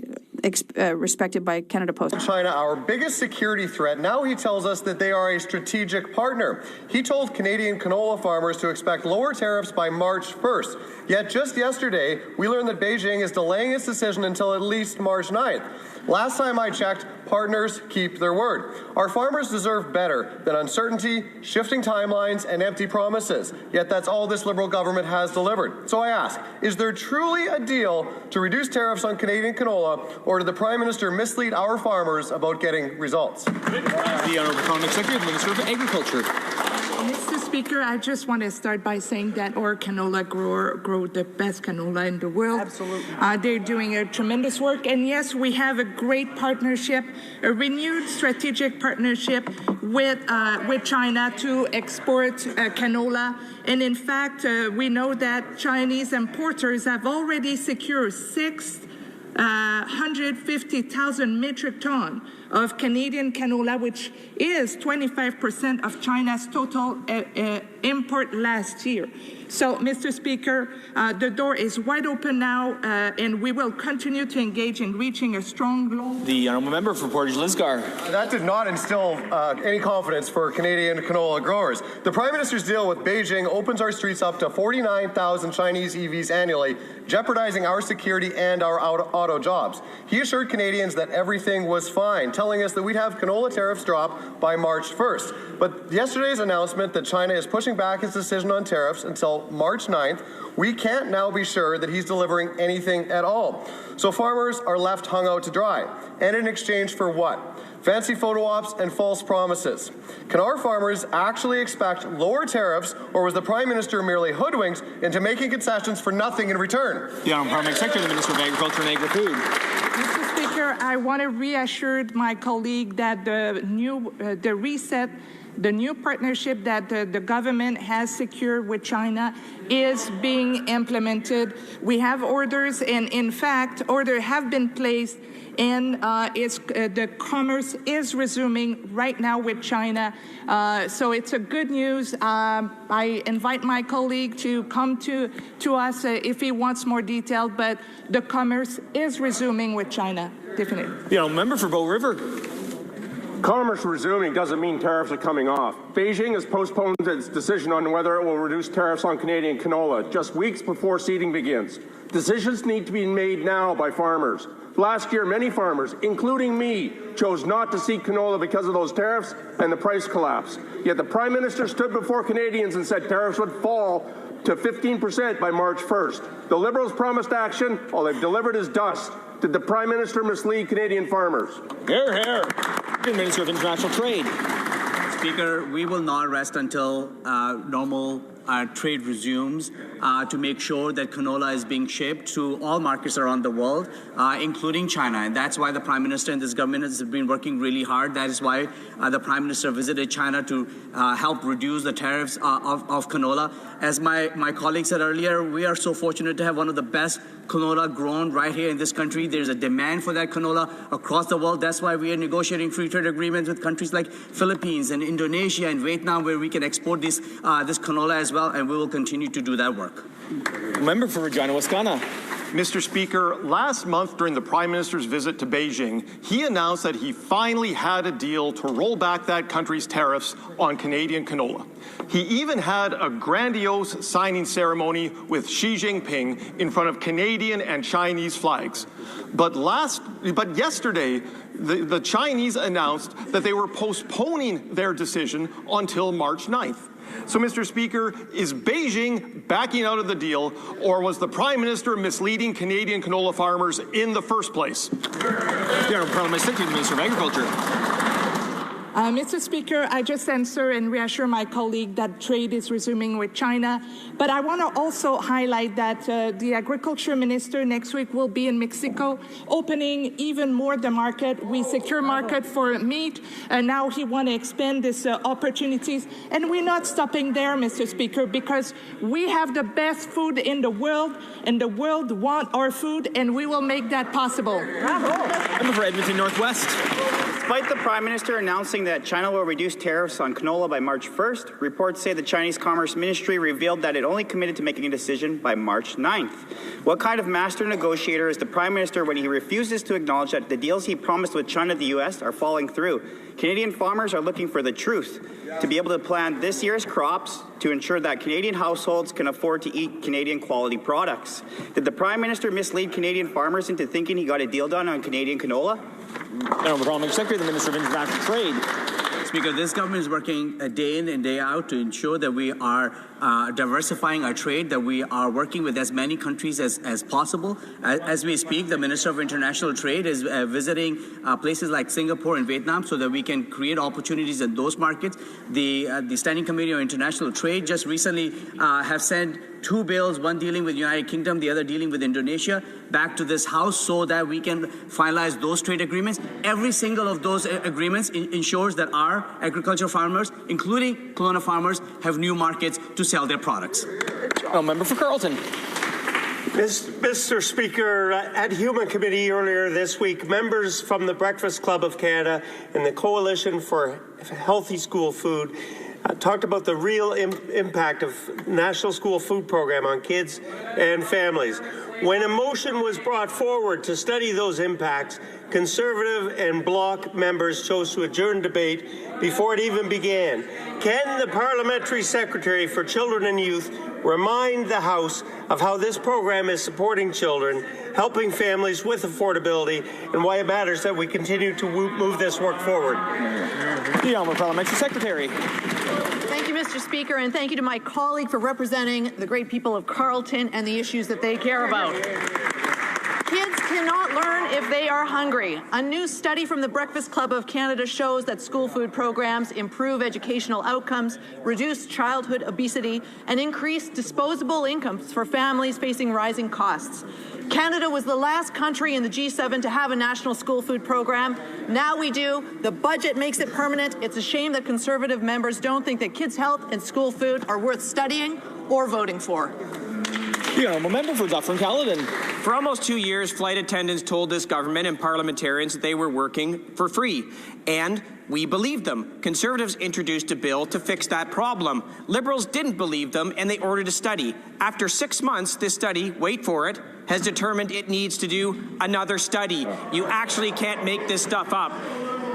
respected by Canada Post. China, our biggest security threat. Now he tells us that they are a strategic partner. He told Canadian canola farmers to expect lower tariffs by March 1st. Yet just yesterday, we learned that Beijing is delaying its decision until at least March 9th. Last time I checked, partners keep their word. Our farmers deserve better than uncertainty, shifting timelines, and empty promises. Yet that's all this Liberal government has delivered. So I ask, is there truly a deal to reduce tariffs on Canadian canola, or did the Prime Minister mislead our farmers about getting results? The Honourable Economic Secretary, the Minister of Agriculture. Mr. Speaker, I just want to start by saying that our canola grow the best canola in the world. Absolutely. They're doing a tremendous work. And yes, we have a great partnership, a renewed strategic partnership with China to export canola. And in fact, we know that Chinese importers have already secured 650,000 metric tons of Canadian canola, which is 25% of China's total import last year. So, Mr. Speaker, the door is wide open now, and we will continue to engage in reaching a strong goal. The Honourable Member for Portage Lisgar. That did not instill any confidence for Canadian canola growers. The Prime Minister's deal with Beijing opens our streets up to 49,000 Chinese EVs annually, jeopardizing our security and our auto jobs. He assured Canadians that everything was fine, telling us that we'd have canola tariffs drop by March 1st. But yesterday's announcement that China is pushing back its decision on tariffs until March 9th, we can't now be sure that he's delivering anything at all. So farmers are left hung out to dry. And in exchange for what? fancy photo ops, and false promises. Can our farmers actually expect lower tariffs, or was the Prime Minister merely hoodwinked into making concessions for nothing in return? The Honourable Parliamentary Secretary, the Minister of Agriculture and Agri-Food. Mr. Speaker, I want to reassure my colleague that the new partnership that the government has secured with China is being implemented. We have orders, and in fact, orders have been placed, and the commerce is resuming right now with China. So it's a good news. I invite my colleague to come to us if he wants more detail, but the commerce is resuming with China, definitely. The member for Bow River. Commerce resuming doesn't mean tariffs are coming off. Beijing has postponed its decision on whether it will reduce tariffs on Canadian canola just weeks before seeding begins. Decisions need to be made now by farmers. Last year, many farmers, including me, chose not to seed canola because of those tariffs and the price collapse. Yet the Prime Minister stood before Canadians and said tariffs would fall to 15% by March 1st. The Liberals promised action. All they've delivered is dust. Did the Prime Minister mislead Canadian farmers? Hear, hear. Minister of International Trade. Speaker, we will not rest until normal trade resumes to make sure that canola is being shipped to all markets around the world, including China. And that's why the Prime Minister and this government has been working really hard. That is why the Prime Minister visited China to help reduce the tariffs of canola. As my colleague said earlier, we are so fortunate to have one of the best canola grown right here in this country. There's a demand for that canola across the world. That's why we are negotiating free trade agreements with countries like Philippines and Indonesia and Vietnam, where we can export this canola as well, and we will continue to do that work. Member for Regina Wascana. Mr. Speaker, last month during the Prime Minister's visit to Beijing, he announced that he finally had a deal to roll back that country's tariffs on Canadian canola. He even had a grandiose signing ceremony with Xi Jinping in front of Canadian and Chinese flags. But yesterday, the Chinese announced that they were postponing their decision until March 9th. So, Mr. Speaker, is Beijing backing out of the deal, or was the Prime Minister misleading Canadian canola farmers in the first place? The Honourable Parliamentary Secretary, the Minister of Agriculture. Mr. Speaker, I just answer and reassure my colleague that trade is resuming with China. But I want to also highlight that the Agriculture Minister next week will be in Mexico, opening even more the market. We secure market for meat, and now he want to expand these opportunities. And we're not stopping there, Mr. Speaker, because we have the best food in the world, and the world want our food, and we will make that possible. Bravo. Member for Edmonton Northwest. Despite the Prime Minister announcing that China will reduce tariffs on canola by March 1st, reports say the Chinese Commerce Ministry revealed that it only committed to making a decision by March 9th. What kind of master negotiator is the Prime Minister when he refuses to acknowledge that the deals he promised with China and the U.S. are falling through? Canadian farmers are looking for the truth, to be able to plant this year's crops to ensure that Canadian households can afford to eat Canadian quality products. Did the Prime Minister mislead Canadian farmers into thinking he got a deal done on Canadian canola? Honourable Parliamentary Secretary, the Minister of International Trade. Speaker, this government is working day in and day out to ensure that we are diversifying our trade, that we are working with as many countries as possible. As we speak, the Minister of International Trade is visiting places like Singapore and Vietnam so that we can create opportunities in those markets. The Standing Committee on International Trade just recently have sent two bills, one dealing with the United Kingdom, the other dealing with Indonesia, back to this House so that we can finalize those trade agreements. Every single of those agreements ensures that our agricultural farmers, including Kelowna farmers, have new markets to sell their products. Member for Carleton. Mr. Speaker, at Human Committee earlier this week, members from the Breakfast Club of Canada and the Coalition for Healthy School Food talked about the real impact of National School Food Program on kids and families. When a motion was brought forward to study those impacts, Conservative and Bloc members chose to adjourn debate before it even began. Can the Parliamentary Secretary for Children and Youth remind the House of how this program is supporting children, helping families with affordability, and why it matters that we continue to move this work forward? The Honourable Parliamentary Secretary. Thank you, Mr. Speaker, and thank you to my colleague for representing the great people of Carleton and the issues that they care about. Kids cannot learn if they are hungry. A new study from the Breakfast Club of Canada shows that school food programs improve educational outcomes, reduce childhood obesity, and increase disposable incomes for families facing rising costs. Canada was the last country in the G7 to have a national school food program. Now we do. The budget makes it permanent. It's a shame that Conservative members don't think that kids' health and school food are worth studying or voting for. The honourable member for Dufferin-Caledon. For almost 2 years, flight attendants told this government and parliamentarians that they were working for free. And we believed them. Conservatives introduced a bill to fix that problem. Liberals didn't believe them, and they ordered a study. After 6 months, this study, wait for it, has determined it needs to do another study. You actually can't make this stuff up.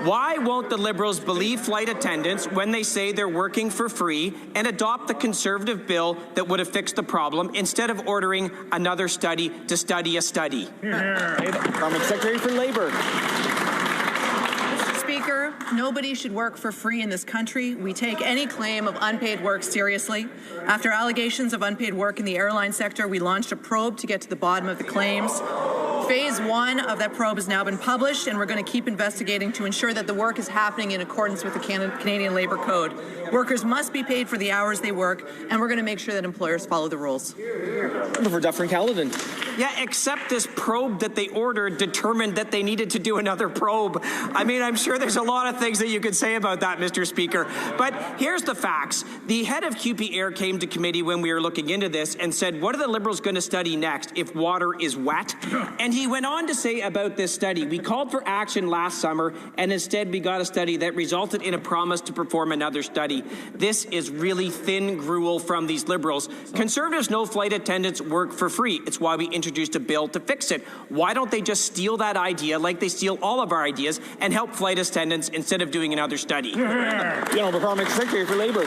Why won't the Liberals believe flight attendants when they say they're working for free and adopt the Conservative bill that would have fixed the problem instead of ordering another study to study a study? Parliament Secretary for Labour. Speaker, nobody should work for free in this country. We take any claim of unpaid work seriously. After allegations of unpaid work in the airline sector, we launched a probe to get to the bottom of the claims. Phase 1 of that probe has now been published, and we're going to keep investigating to ensure that the work is happening in accordance with the Canadian Labour Code. Workers must be paid for the hours they work, and we're going to make sure that employers follow the rules. For Dufferin-Caledon. Yeah, except this probe that they ordered determined that they needed to do another probe. I mean, I'm sure there's a lot of things that you could say about that, Mr. Speaker. But here's the facts. The head of QP Air came to committee when we were looking into this and said, what are the Liberals going to study next if water is wet? And he went on to say about this study, we called for action last summer, and instead we got a study that resulted in a promise to perform another study. This is really thin gruel from these Liberals. Conservatives know flight attendants work for free. It's why we introduced a bill to fix it. Why don't they just steal that idea like they steal all of our ideas and help flight attendants instead of doing another study? The Honourable Parliamentary Secretary for Labour.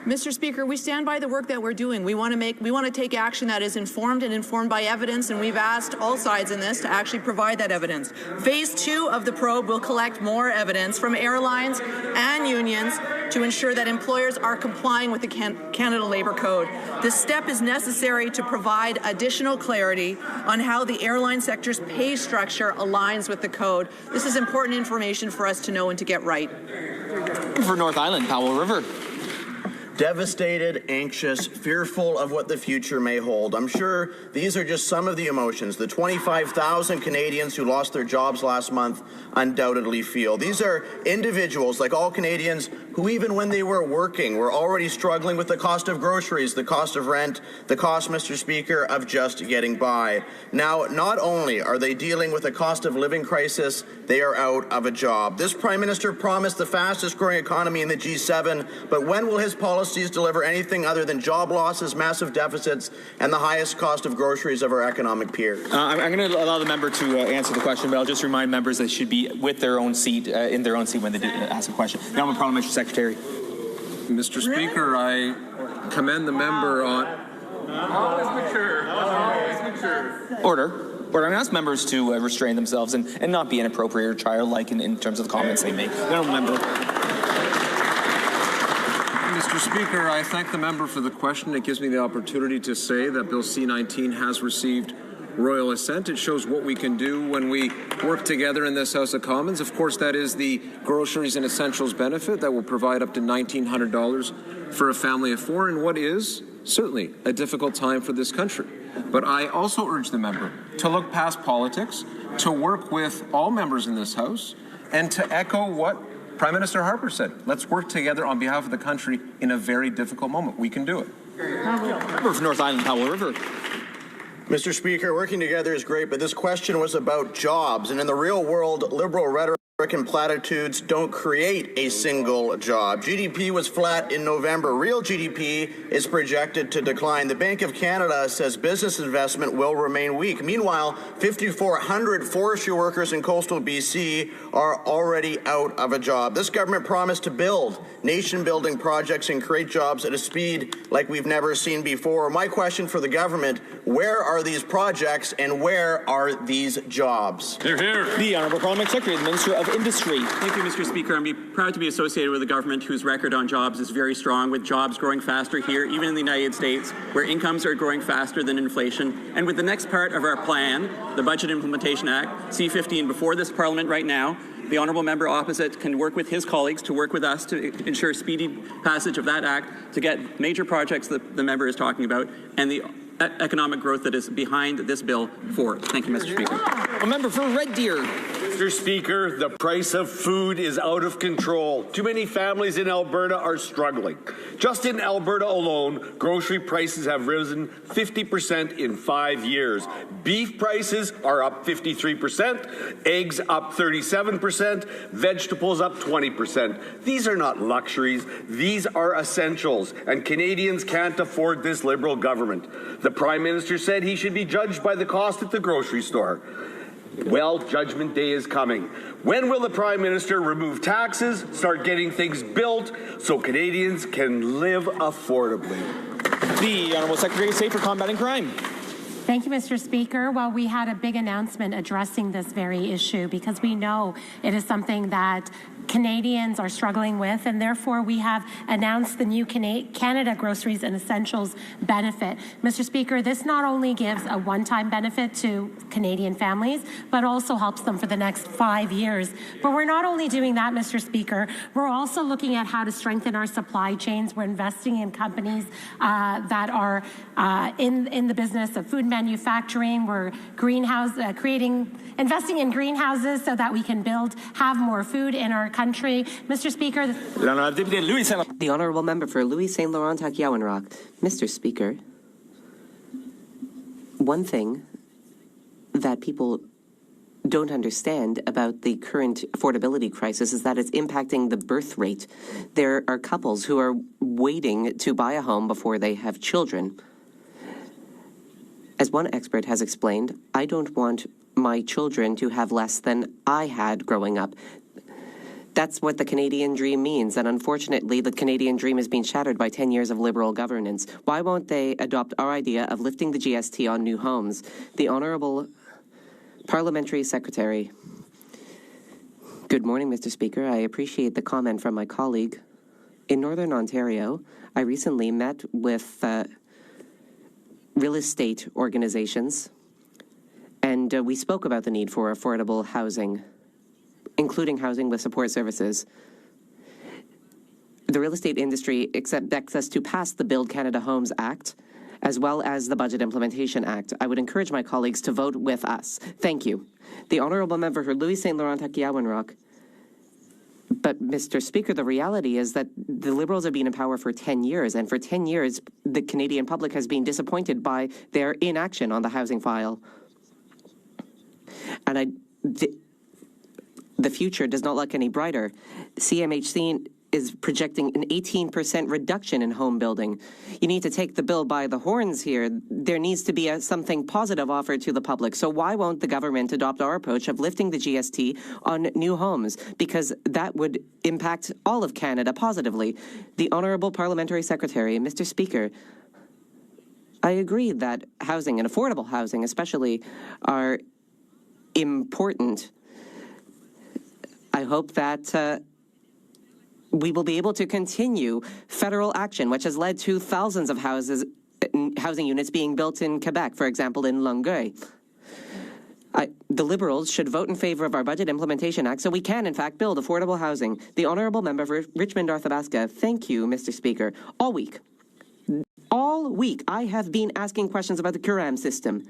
Mr. Speaker, we stand by the work that we're doing. We want to take action that is informed by evidence, and we've asked all sides in this to actually provide that evidence. Phase 2 of the probe will collect more evidence from airlines and unions to ensure that employers are complying with the Canada Labour Code. This step is necessary to provide additional clarity on how the airline sector's pay structure aligns with the code. This is important information for us to know and to get right. For North Island, Powell River. Devastated, anxious, fearful of what the future may hold. I'm sure these are just some of the emotions the 25,000 Canadians who lost their jobs last month undoubtedly feel. These are individuals, like all Canadians, who even when they were working were already struggling with the cost of groceries, the cost of rent, the cost, Mr. Speaker, of just getting by. Now, not only are they dealing with a cost of living crisis, they are out of a job. This Prime Minister promised the fastest growing economy in the G7, but when will his policies deliver anything other than job losses, massive deficits, and the highest cost of groceries of our economic peers? I'm going to allow the member to answer the question, but I'll just remind members they should be with their own seat, in their own seat when they do ask a question. Now, I'm a Parliamentary Secretary. Mr. Speaker, I commend the member on... Always mature. Order. I'm going to ask members to restrain themselves and not be inappropriate or childlike in terms of the comments they make. The honourable member. Mr. Speaker, I thank the member for the question. It gives me the opportunity to say that Bill C-19 has received royal assent. It shows what we can do when we work together in this House of Commons. Of course, that is the groceries and essentials benefit that will provide up to $1,900 for a family of four in what is certainly a difficult time for this country. But I also urge the member to look past politics, to work with all members in this House, and to echo what Prime Minister Harper said. Let's work together on behalf of the country in a very difficult moment. We can do it. Member for North Island, Powell River. Mr. Speaker, working together is great, but this question was about jobs. And in the real world, Liberal rhetoric and platitudes don't create a single job. GDP was flat in November. Real GDP is projected to decline. The Bank of Canada says business investment will remain weak. Meanwhile, 5,400 forestry workers in coastal BC are already out of a job. This government promised to build nation-building projects and create jobs at a speed like we've never seen before. My question for the government, where are these projects and where are these jobs? Hear, hear. The Honourable Parliamentary Secretary, the Minister of industry. Thank you, Mr. Speaker. I'm proud to be associated with a government whose record on jobs is very strong, with jobs growing faster here, even in the United States, where incomes are growing faster than inflation. And with the next part of our plan, the Budget Implementation Act, C-15, before this Parliament right now, the honourable member opposite can work with his colleagues to work with us to ensure speedy passage of that act to get major projects that the member is talking about and the economic growth that is behind this bill forward. Thank you, Mr. Speaker. A member for Red Deer. Mr. Speaker, the price of food is out of control. Too many families in Alberta are struggling. Just in Alberta alone, grocery prices have risen 50% in 5 years. Beef prices are up 53%, eggs up 37%, vegetables up 20%. These are not luxuries. These are essentials, and Canadians can't afford this Liberal government. The Prime Minister said he should be judged by the cost at the grocery store. Well, Judgment Day is coming. When will the Prime Minister remove taxes, start getting things built so Canadians can live affordably? The Honourable Secretary of State for Combating Crime. Thank you, Mr. Speaker. Well, we had a big announcement addressing this very issue because we know it is something that Canadians are struggling with, and therefore we have announced the new Canada Groceries and Essentials benefit. Mr. Speaker, this not only gives a one-time benefit to Canadian families, but also helps them for the next 5 years. But we're not only doing that, Mr. Speaker, we're also looking at how to strengthen our supply chains. We're investing in companies that are in the business of food manufacturing. We're investing in greenhouses so that we can have more food in our country. Mr. Speaker. The Honourable Member for Louis St. Laurent Takiawanrock. Mr. Speaker, one thing that people don't understand about the current affordability crisis is that it's impacting the birth rate. There are couples who are waiting to buy a home before they have children. As one expert has explained, I don't want my children to have less than I had growing up. That's what the Canadian dream means, and unfortunately, the Canadian dream is being shattered by 10 years of Liberal governance. Why won't they adopt our idea of lifting the GST on new homes? The Honourable Parliamentary Secretary. Good morning, Mr. Speaker. I appreciate the comment from my colleague. In Northern Ontario, I recently met with real estate organizations, and we spoke about the need for affordable housing, including housing with support services. The real estate industry expects us to pass the Build Canada Homes Act, as well as the Budget Implementation Act. I would encourage my colleagues to vote with us. Thank you. The Honourable Member for Louis St. Laurent Takiawanrock. But, Mr. Speaker, the reality is that the Liberals have been in power for 10 years, and for 10 years, the Canadian public has been disappointed by their inaction on the housing file. And the future does not look any brighter. CMHC is projecting an 18% reduction in home building. You need to take the bill by the horns here. There needs to be something positive offered to the public. So why won't the government adopt our approach of lifting the GST on new homes? Because that would impact all of Canada positively. The Honourable Parliamentary Secretary, Mr. Speaker, I agree that housing and affordable housing especially are important. I hope that we will be able to continue federal action, which has led to thousands of housing units being built in Quebec, for example, in Longueuil. The Liberals should vote in favour of our Budget Implementation Act so we can, in fact, build affordable housing. The Honourable Member for Richmond-Arthabaska. Thank you, Mr. Speaker. All week, I have been asking questions about the CURAM system.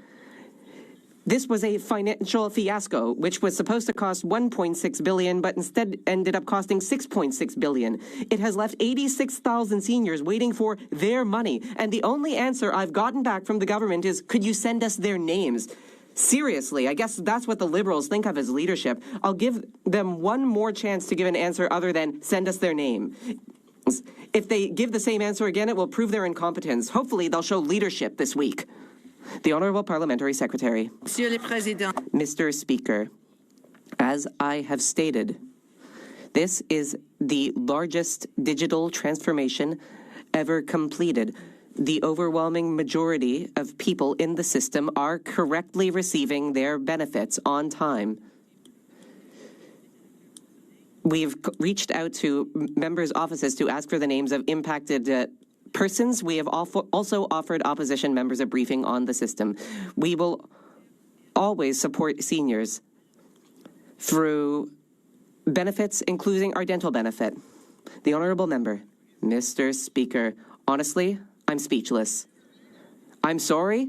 This was a financial fiasco, which was supposed to cost $1.6 billion, but instead ended up costing $6.6 billion. It has left 86,000 seniors waiting for their money, and the only answer I've gotten back from the government is, could you send us their names? Seriously, I guess that's what the Liberals think of as leadership. I'll give them one more chance to give an answer other than send us their name. If they give the same answer again, it will prove their incompetence. Hopefully, they'll show leadership this week. The Honourable Parliamentary Secretary. Monsieur le Président. Mr. Speaker, as I have stated, this is the largest digital transformation ever completed. The overwhelming majority of people in the system are correctly receiving their benefits on time. We've reached out to members' offices to ask for the names of impacted persons. We have also offered opposition members a briefing on the system. We will always support seniors through benefits, including our dental benefit. The honourable member. Mr. Speaker, honestly, I'm speechless. I'm sorry,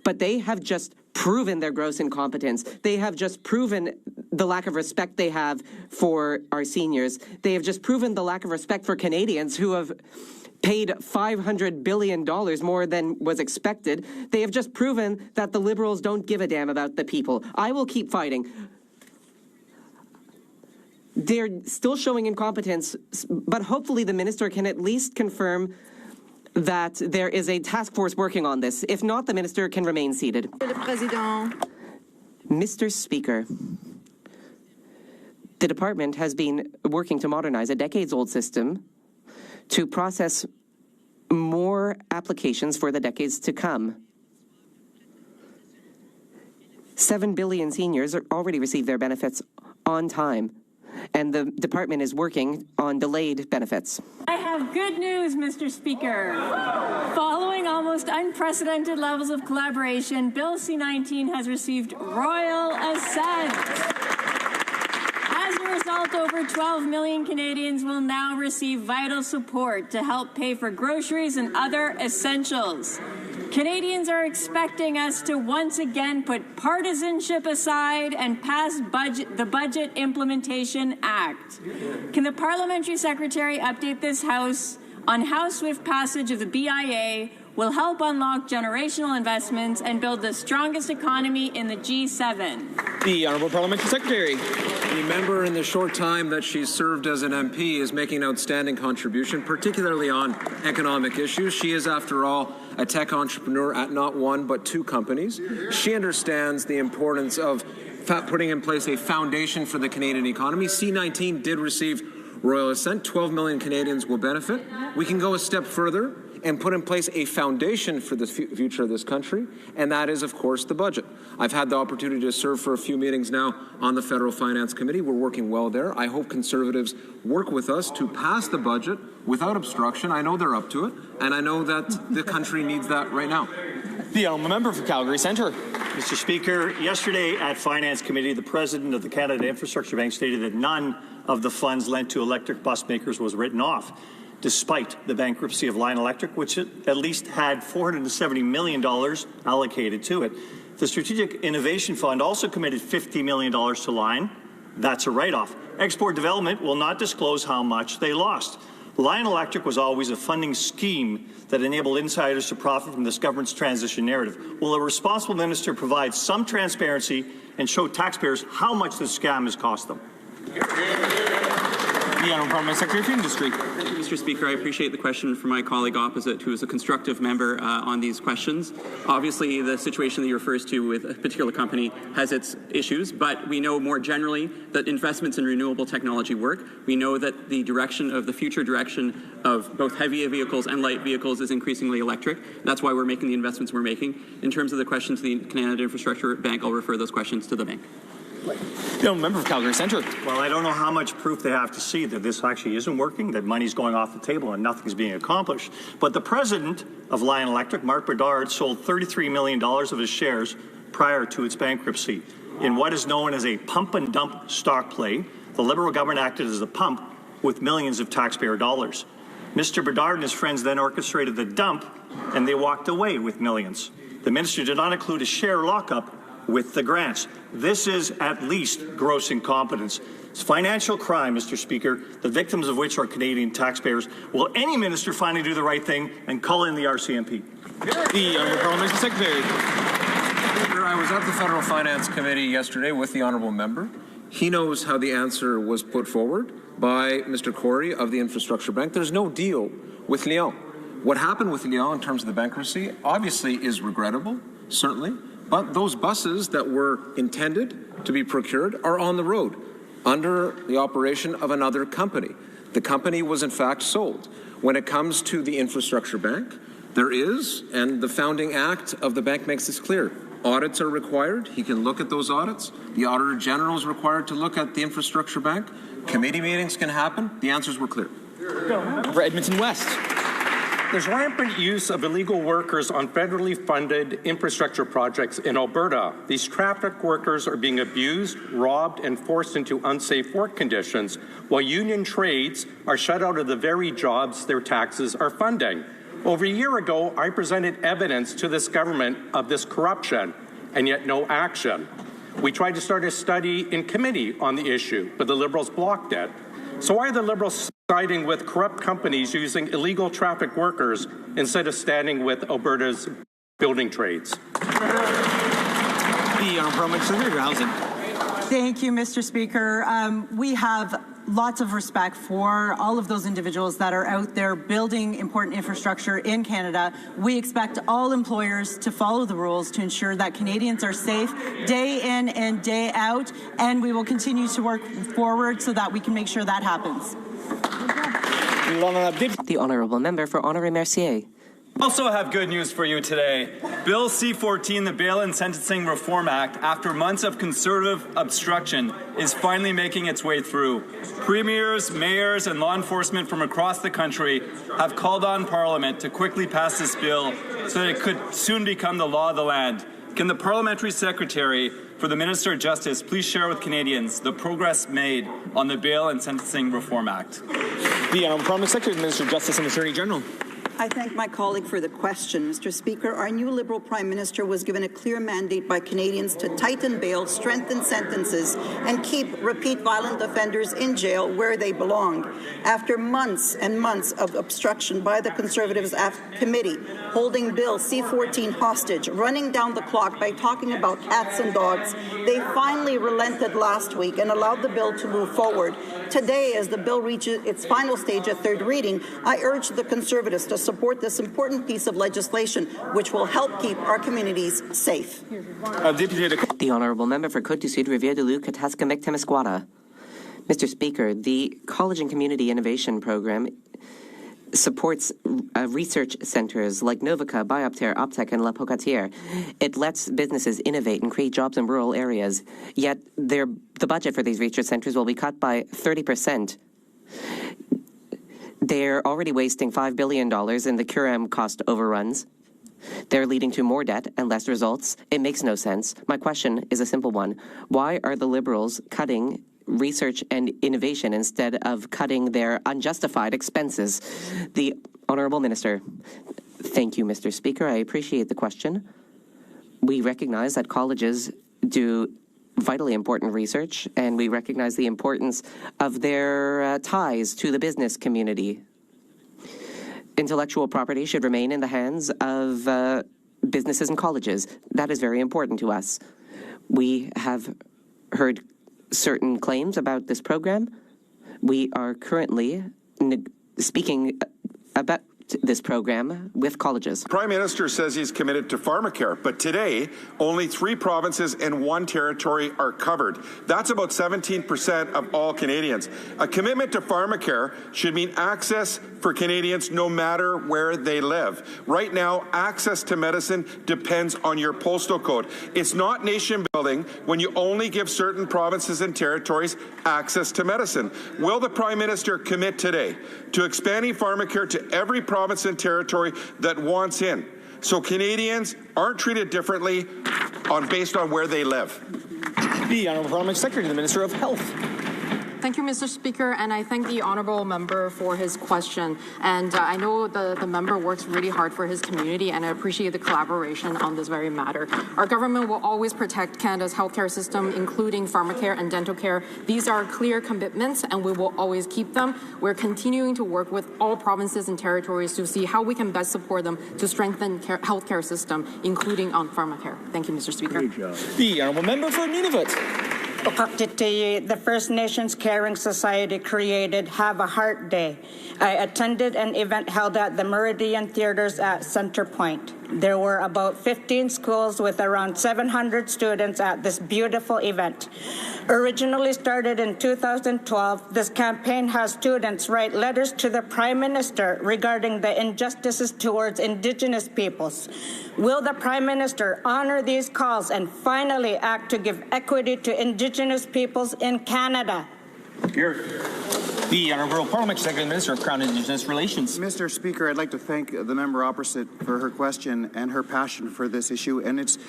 but they have just proven their gross incompetence. They have just proven the lack of respect they have for our seniors. They have just proven the lack of respect for Canadians who have paid $500 billion more than was expected. They have just proven that the Liberals don't give a damn about the people. I will keep fighting. They're still showing incompetence, but hopefully the minister can at least confirm that there is a task force working on this. If not, the minister can remain seated. Mr. Speaker, the department has been working to modernize a decades-old system to process more applications for the decades to come. 7 billion seniors already receive their benefits on time, and the department is working on delayed benefits. I have good news, Mr. Speaker. Following almost unprecedented levels of collaboration, Bill C-19 has received royal assent. As a result, over 12 million Canadians will now receive vital support to help pay for groceries and other essentials. Canadians are expecting us to once again put partisanship aside and pass the Budget Implementation Act. Can the Parliamentary Secretary update this House on how swift passage of the BIA will help unlock generational investments and build the strongest economy in the G7? The Honourable Parliamentary Secretary. The member, in the short time that she's served as an MP, is making an outstanding contribution, particularly on economic issues. She is, after all, a tech entrepreneur at not one but two companies. She understands the importance of putting in place a foundation for the Canadian economy. C-19 did receive royal assent. 12 million Canadians will benefit. We can go a step further and put in place a foundation for the future of this country, and that is, of course, the budget. I've had the opportunity to serve for a few meetings now on the Federal Finance Committee. We're working well there. I hope Conservatives work with us to pass the budget without obstruction. I know they're up to it, and I know that the country needs that right now. The honourable member for Calgary Centre. Mr. Speaker, yesterday at Finance Committee, the President of the Canada Infrastructure Bank stated that none of the funds lent to electric bus makers was written off, despite the bankruptcy of Lion Electric, which at least had $470 million allocated to it. The Strategic Innovation Fund also committed $50 million to Lion. That's a write-off. Export Development will not disclose how much they lost. Lion Electric was always a funding scheme that enabled insiders to profit from this government's transition narrative. Will a responsible minister provide some transparency and show taxpayers how much this scam has cost them? The Honourable Parliamentary Secretary for Industry. Thank you, Mr. Speaker. I appreciate the question from my colleague opposite, who is a constructive member on these questions. Obviously, the situation that he refers to with a particular company has its issues, but we know more generally that investments in renewable technology work. We know that the future direction of both heavy vehicles and light vehicles is increasingly electric. That's why we're making the investments we're making. In terms of the question to the Canada Infrastructure Bank, I'll refer those questions to the bank. No, member of Calgary Centre. Well, I don't know how much proof they have to see that this actually isn't working, that money's going off the table and nothing's being accomplished. But the president of Lion Electric, Mark Bedard, sold $33 million of his shares prior to its bankruptcy in what is known as a pump and dump stock play. The Liberal government acted as a pump with millions of taxpayer dollars. Mr. Bedard and his friends then orchestrated the dump, and they walked away with millions. The minister did not include a share lockup with the grants. This is at least gross incompetence. It's financial crime, Mr. Speaker, the victims of which are Canadian taxpayers. Will any minister finally do the right thing and call in the RCMP? The Honourable Parliamentary Secretary. I was at the Federal Finance Committee yesterday with the honourable member. He knows how the answer was put forward by Mr. Corey of the Infrastructure Bank. There's no deal with Lyon. What happened with Lyon in terms of the bankruptcy obviously is regrettable, certainly. But those buses that were intended to be procured are on the road under the operation of another company. The company was in fact sold. When it comes to the Infrastructure Bank, there is, and the founding act of the bank makes this clear, Audits are required. He can look at those audits. The Auditor General is required to look at the infrastructure bank. Committee meetings can happen. The answers were clear. For Edmonton West. There's rampant use of illegal workers on federally funded infrastructure projects in Alberta. These traffic workers are being abused, robbed, and forced into unsafe work conditions, while union trades are shut out of the very jobs their taxes are funding. Over a year ago, I presented evidence to this government of this corruption, and yet no action. We tried to start a study in committee on the issue, but the Liberals blocked it. So why are the Liberals siding with corrupt companies using illegal traffic workers instead of standing with Alberta's building trades? The Honourable Secretary for Housing. Thank you, Mr. Speaker. We have lots of respect for all of those individuals that are out there building important infrastructure in Canada. We expect all employers to follow the rules to ensure that Canadians are safe day in and day out, and we will continue to work forward so that we can make sure that happens. The Honourable Member for Honoré-Mercier. Also have good news for you today. Bill C-14, the Bail and Sentencing Reform Act, after months of Conservative obstruction, is finally making its way through. Premiers, mayors, and law enforcement from across the country have called on Parliament to quickly pass this bill so that it could soon become the law of the land. Can the Parliamentary Secretary for the Minister of Justice please share with Canadians the progress made on the Bail and Sentencing Reform Act? The Honourable Parliament Secretary, Minister of Justice and Attorney General. I thank my colleague for the question. Mr. Speaker, our new Liberal Prime Minister was given a clear mandate by Canadians to tighten bail, strengthen sentences, and keep repeat violent offenders in jail where they belong. After months and months of obstruction by the Conservatives committee, holding Bill C-14 hostage, running down the clock by talking about cats and dogs, they finally relented last week and allowed the bill to move forward. Today, as the bill reaches its final stage at third reading, I urge the Conservatives to support this important piece of legislation, which will help keep our communities safe. The Honourable Member for Côte du Sud, Rivière-du-Loup, Kataskamik-Témiscouata. Mr. Speaker, the College and Community Innovation Program supports research centres like Novica, Biopter, Optech, and La Pocatière. It lets businesses innovate and create jobs in rural areas, yet the budget for these research centres will be cut by 30%. They're already wasting $5 billion in the QRM cost overruns. They're leading to more debt and less results. It makes no sense. My question is a simple one. Why are the Liberals cutting research and innovation instead of cutting their unjustified expenses? The Honourable Minister. Thank you, Mr. Speaker. I appreciate the question. We recognize that colleges do vitally important research, and we recognize the importance of their ties to the business community. Intellectual property should remain in the hands of businesses and colleges. That is very important to us. We have heard certain claims about this program. We are currently speaking about this program with colleges. The Prime Minister says he's committed to pharmacare, but today only 3 provinces and 1 territory are covered. That's about 17% of all Canadians. A commitment to pharmacare should mean access for Canadians no matter where they live. Right now, access to medicine depends on your postal code. It's not nation building when you only give certain provinces and territories access to medicine. Will the Prime Minister commit today to expanding pharmacare to every province and territory that wants in, so Canadians aren't treated differently based on where they live? The Honourable Parliament Secretary to the Minister of Health. Thank you, Mr. Speaker, and I thank the honourable member for his question. And I know the member works really hard for his community, and I appreciate the collaboration on this very matter. Our government will always protect Canada's healthcare system, including pharmacare and dental care. These are clear commitments, and we will always keep them. We're continuing to work with all provinces and territories to see how we can best support them to strengthen healthcare system, including on pharmacare. Thank you, Mr. Speaker. The honourable member for Nunavut. The First Nations Caring Society created Have a Heart Day. I attended an event held at the Meridian Theatres at Center Point. There were about 15 schools with around 700 students at this beautiful event. Originally started in 2012, this campaign has students write letters to the Prime Minister regarding the injustices towards Indigenous peoples. Will the Prime Minister honor these calls and finally act to give equity to Indigenous peoples in Canada? Here. The Honourable Parliamentary Secretary Minister of Crown Indigenous Relations. Mr. Speaker, I'd like to thank the member opposite for her question and her passion for this issue. And it's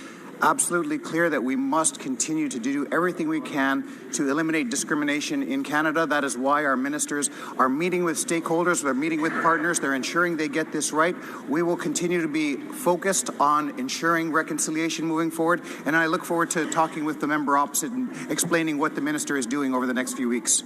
absolutely clear that we must continue to do everything we can to eliminate discrimination in Canada. That is why our ministers are meeting with stakeholders, they're meeting with partners, they're ensuring they get this right. We will continue to be focused on ensuring reconciliation moving forward, and I look forward to talking with the member opposite and explaining what the minister is doing over the next few weeks.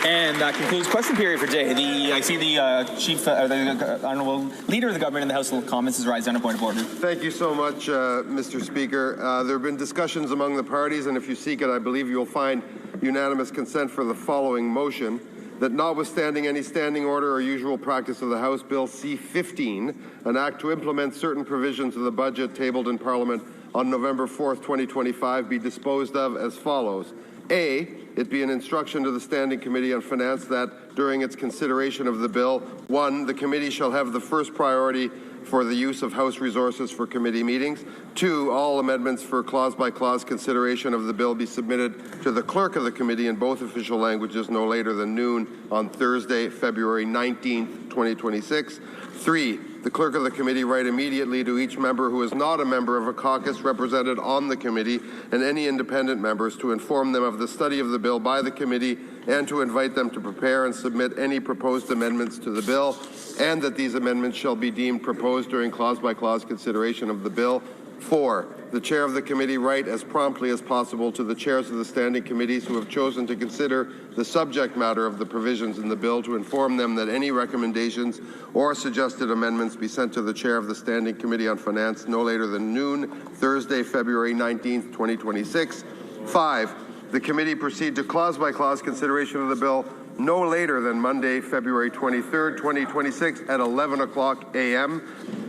And that concludes question period for today. I see the the Honourable Leader of the Government in the House of Commons has raised on a point of order. Thank you so much, Mr. Speaker. There have been discussions among the parties, and if you seek it, I believe you will find unanimous consent for the following motion: that notwithstanding any standing order or usual practice of the House, Bill C-15, an act to implement certain provisions of the budget tabled in Parliament on November 4th, 2025, be disposed of as follows. A, it be an instruction to the Standing Committee on Finance that, during its consideration of the bill, 1, the committee shall have the first priority for the use of House resources for committee meetings. 2, all amendments for clause-by-clause consideration of the bill be submitted to the clerk of the committee in both official languages no later than noon on Thursday, February 19th, 2026. 3, the clerk of the committee write immediately to each member who is not a member of a caucus represented on the committee and any independent members to inform them of the study of the bill by the committee and to invite them to prepare and submit any proposed amendments to the bill, and that these amendments shall be deemed proposed during clause-by-clause consideration of the bill. 4, the chair of the committee write as promptly as possible to the chairs of the standing committees who have chosen to consider the subject matter of the provisions in the bill to inform them that any recommendations or suggested amendments be sent to the chair of the Standing Committee on Finance no later than noon, Thursday, February 19th, 2026. 5, the committee proceed to clause-by-clause consideration of the bill no later than Monday, February 23rd, 2026 at 11 o'clock a.m.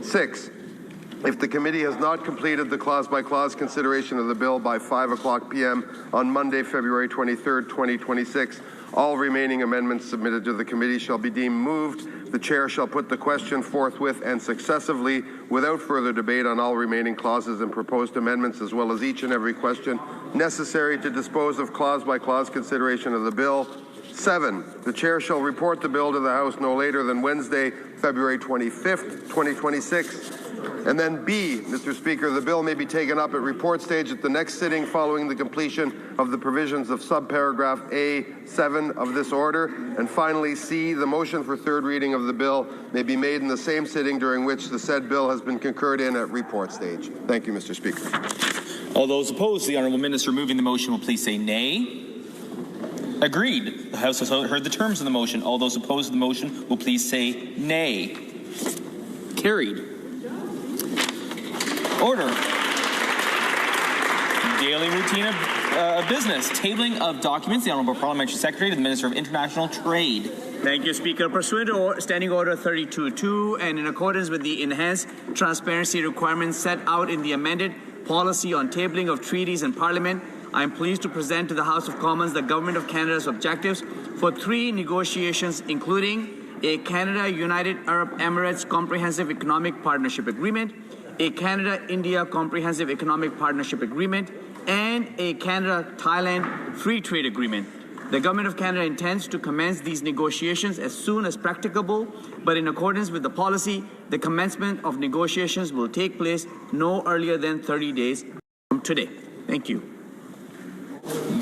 6, if the committee has not completed the clause-by-clause consideration of the bill by 5 o'clock p.m. on Monday, February 23rd, 2026, all remaining amendments submitted to the committee shall be deemed moved. The chair shall put the question forthwith and successively without further debate on all remaining clauses and proposed amendments, as well as each and every question necessary to dispose of clause-by-clause consideration of the bill. 7, the chair shall report the bill to the House no later than Wednesday, February 25th, 2026. And then B, Mr. Speaker, the bill may be taken up at report stage at the next sitting following the completion of the provisions of subparagraph A7 of this order. And finally, C, the motion for third reading of the bill may be made in the same sitting during which the said bill has been concurred in at report stage. Thank you, Mr. Speaker. All those opposed, the Honourable Minister moving the motion will please say nay. Agreed. The House has heard the terms of the motion. All those opposed to the motion will please say nay. Carried. Order. Daily routine of business. Tabling of documents. The Honourable Parliamentary Secretary to the Minister of International Trade. Thank you, Speaker. Pursuant to Standing Order 32.2 and in accordance with the enhanced transparency requirements set out in the amended policy on tabling of treaties in Parliament, I am pleased to present to the House of Commons the Government of Canada's objectives for 3 negotiations, including a Canada-United Arab Emirates Comprehensive Economic Partnership Agreement, a Canada-India Comprehensive Economic Partnership Agreement, and a Canada-Thailand Free Trade Agreement. The Government of Canada intends to commence these negotiations as soon as practicable, but in accordance with the policy, the commencement of negotiations will take place no earlier than 30 days from today. Thank you.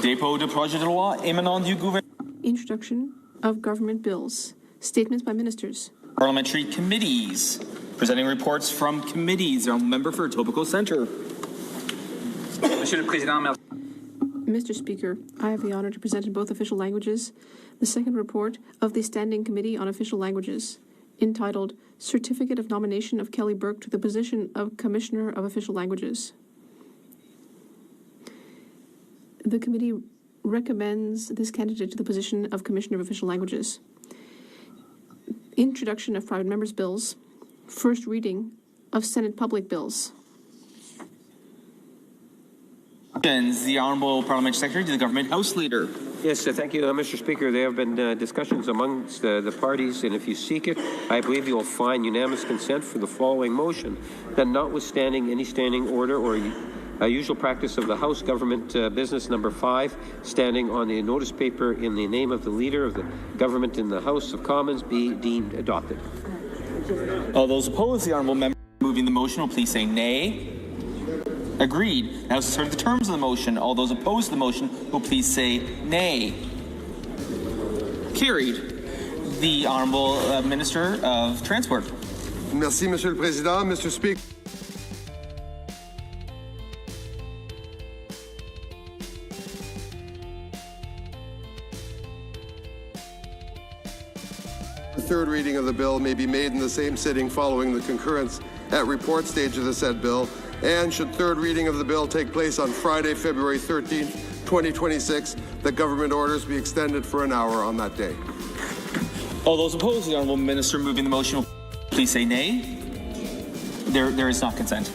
Dépôt de projet de loi émanant du gouvernement. Introduction of government bills. Statements by ministers. Parliamentary committees. Presenting reports from committees. Member for Etobicoke Centre. Monsieur le Président, merci. Mr. Speaker, I have the honour to present in both official languages the second report of the Standing Committee on Official Languages, entitled Certificate of Nomination of Kelly Burke to the position of Commissioner of Official Languages. The committee recommends this candidate to the position of Commissioner of Official Languages. Introduction of private members' bills. First reading of Senate public bills. The Honourable Parliamentary Secretary to the Government House Leader. Yes, thank you, Mr. Speaker. There have been discussions amongst the parties, and if you seek it, I believe you will find unanimous consent for the following motion, that notwithstanding any standing order or usual practice of the House, Government Business Number 5, standing on the notice paper in the name of the Leader of the Government in the House of Commons, be deemed adopted. All those opposed, the Honourable Member moving the motion will please say nay. Agreed. The House has heard the terms of the motion. All those opposed to the motion will please say nay. Carried. The Honourable Minister of Transport. Merci, Monsieur le Président. Mr. Speaker. The third reading of the bill may be made in the same sitting following the concurrence at report stage of the said bill, and should third reading of the bill take place on Friday, February 13th, 2026, the government orders be extended for an hour on that day. All those opposed, the Honourable Minister moving the motion will please say nay. There is not consent.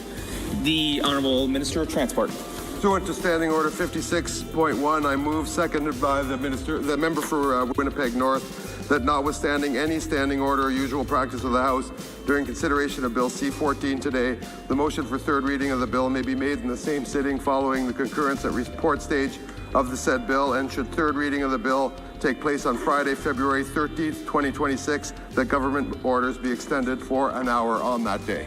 The Honourable Minister of Transport. Pursuant to Standing Order 56.1, I move, seconded by the member for Winnipeg North, that notwithstanding any standing order or usual practice of the House during consideration of Bill C-14 today, the motion for third reading of the bill may be made in the same sitting following the concurrence at report stage of the said bill, and should third reading of the bill take place on Friday, February 13th, 2026, that government orders be extended for an hour on that day.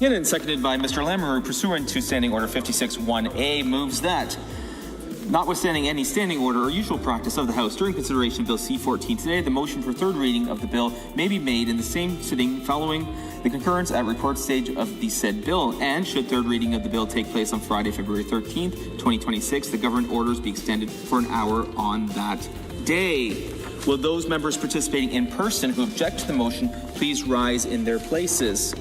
And seconded by Mr. Lamoureux, pursuant to Standing Order 56.1a, moves that, notwithstanding any standing order or usual practice of the House during consideration of Bill C-14 today, the motion for third reading of the bill may be made in the same sitting following the concurrence at report stage of the said bill, and should third reading of the bill take place on Friday, February 13th, 2026, the government orders be extended for an hour on that day. Will those members participating in person who object to the motion please rise in their places?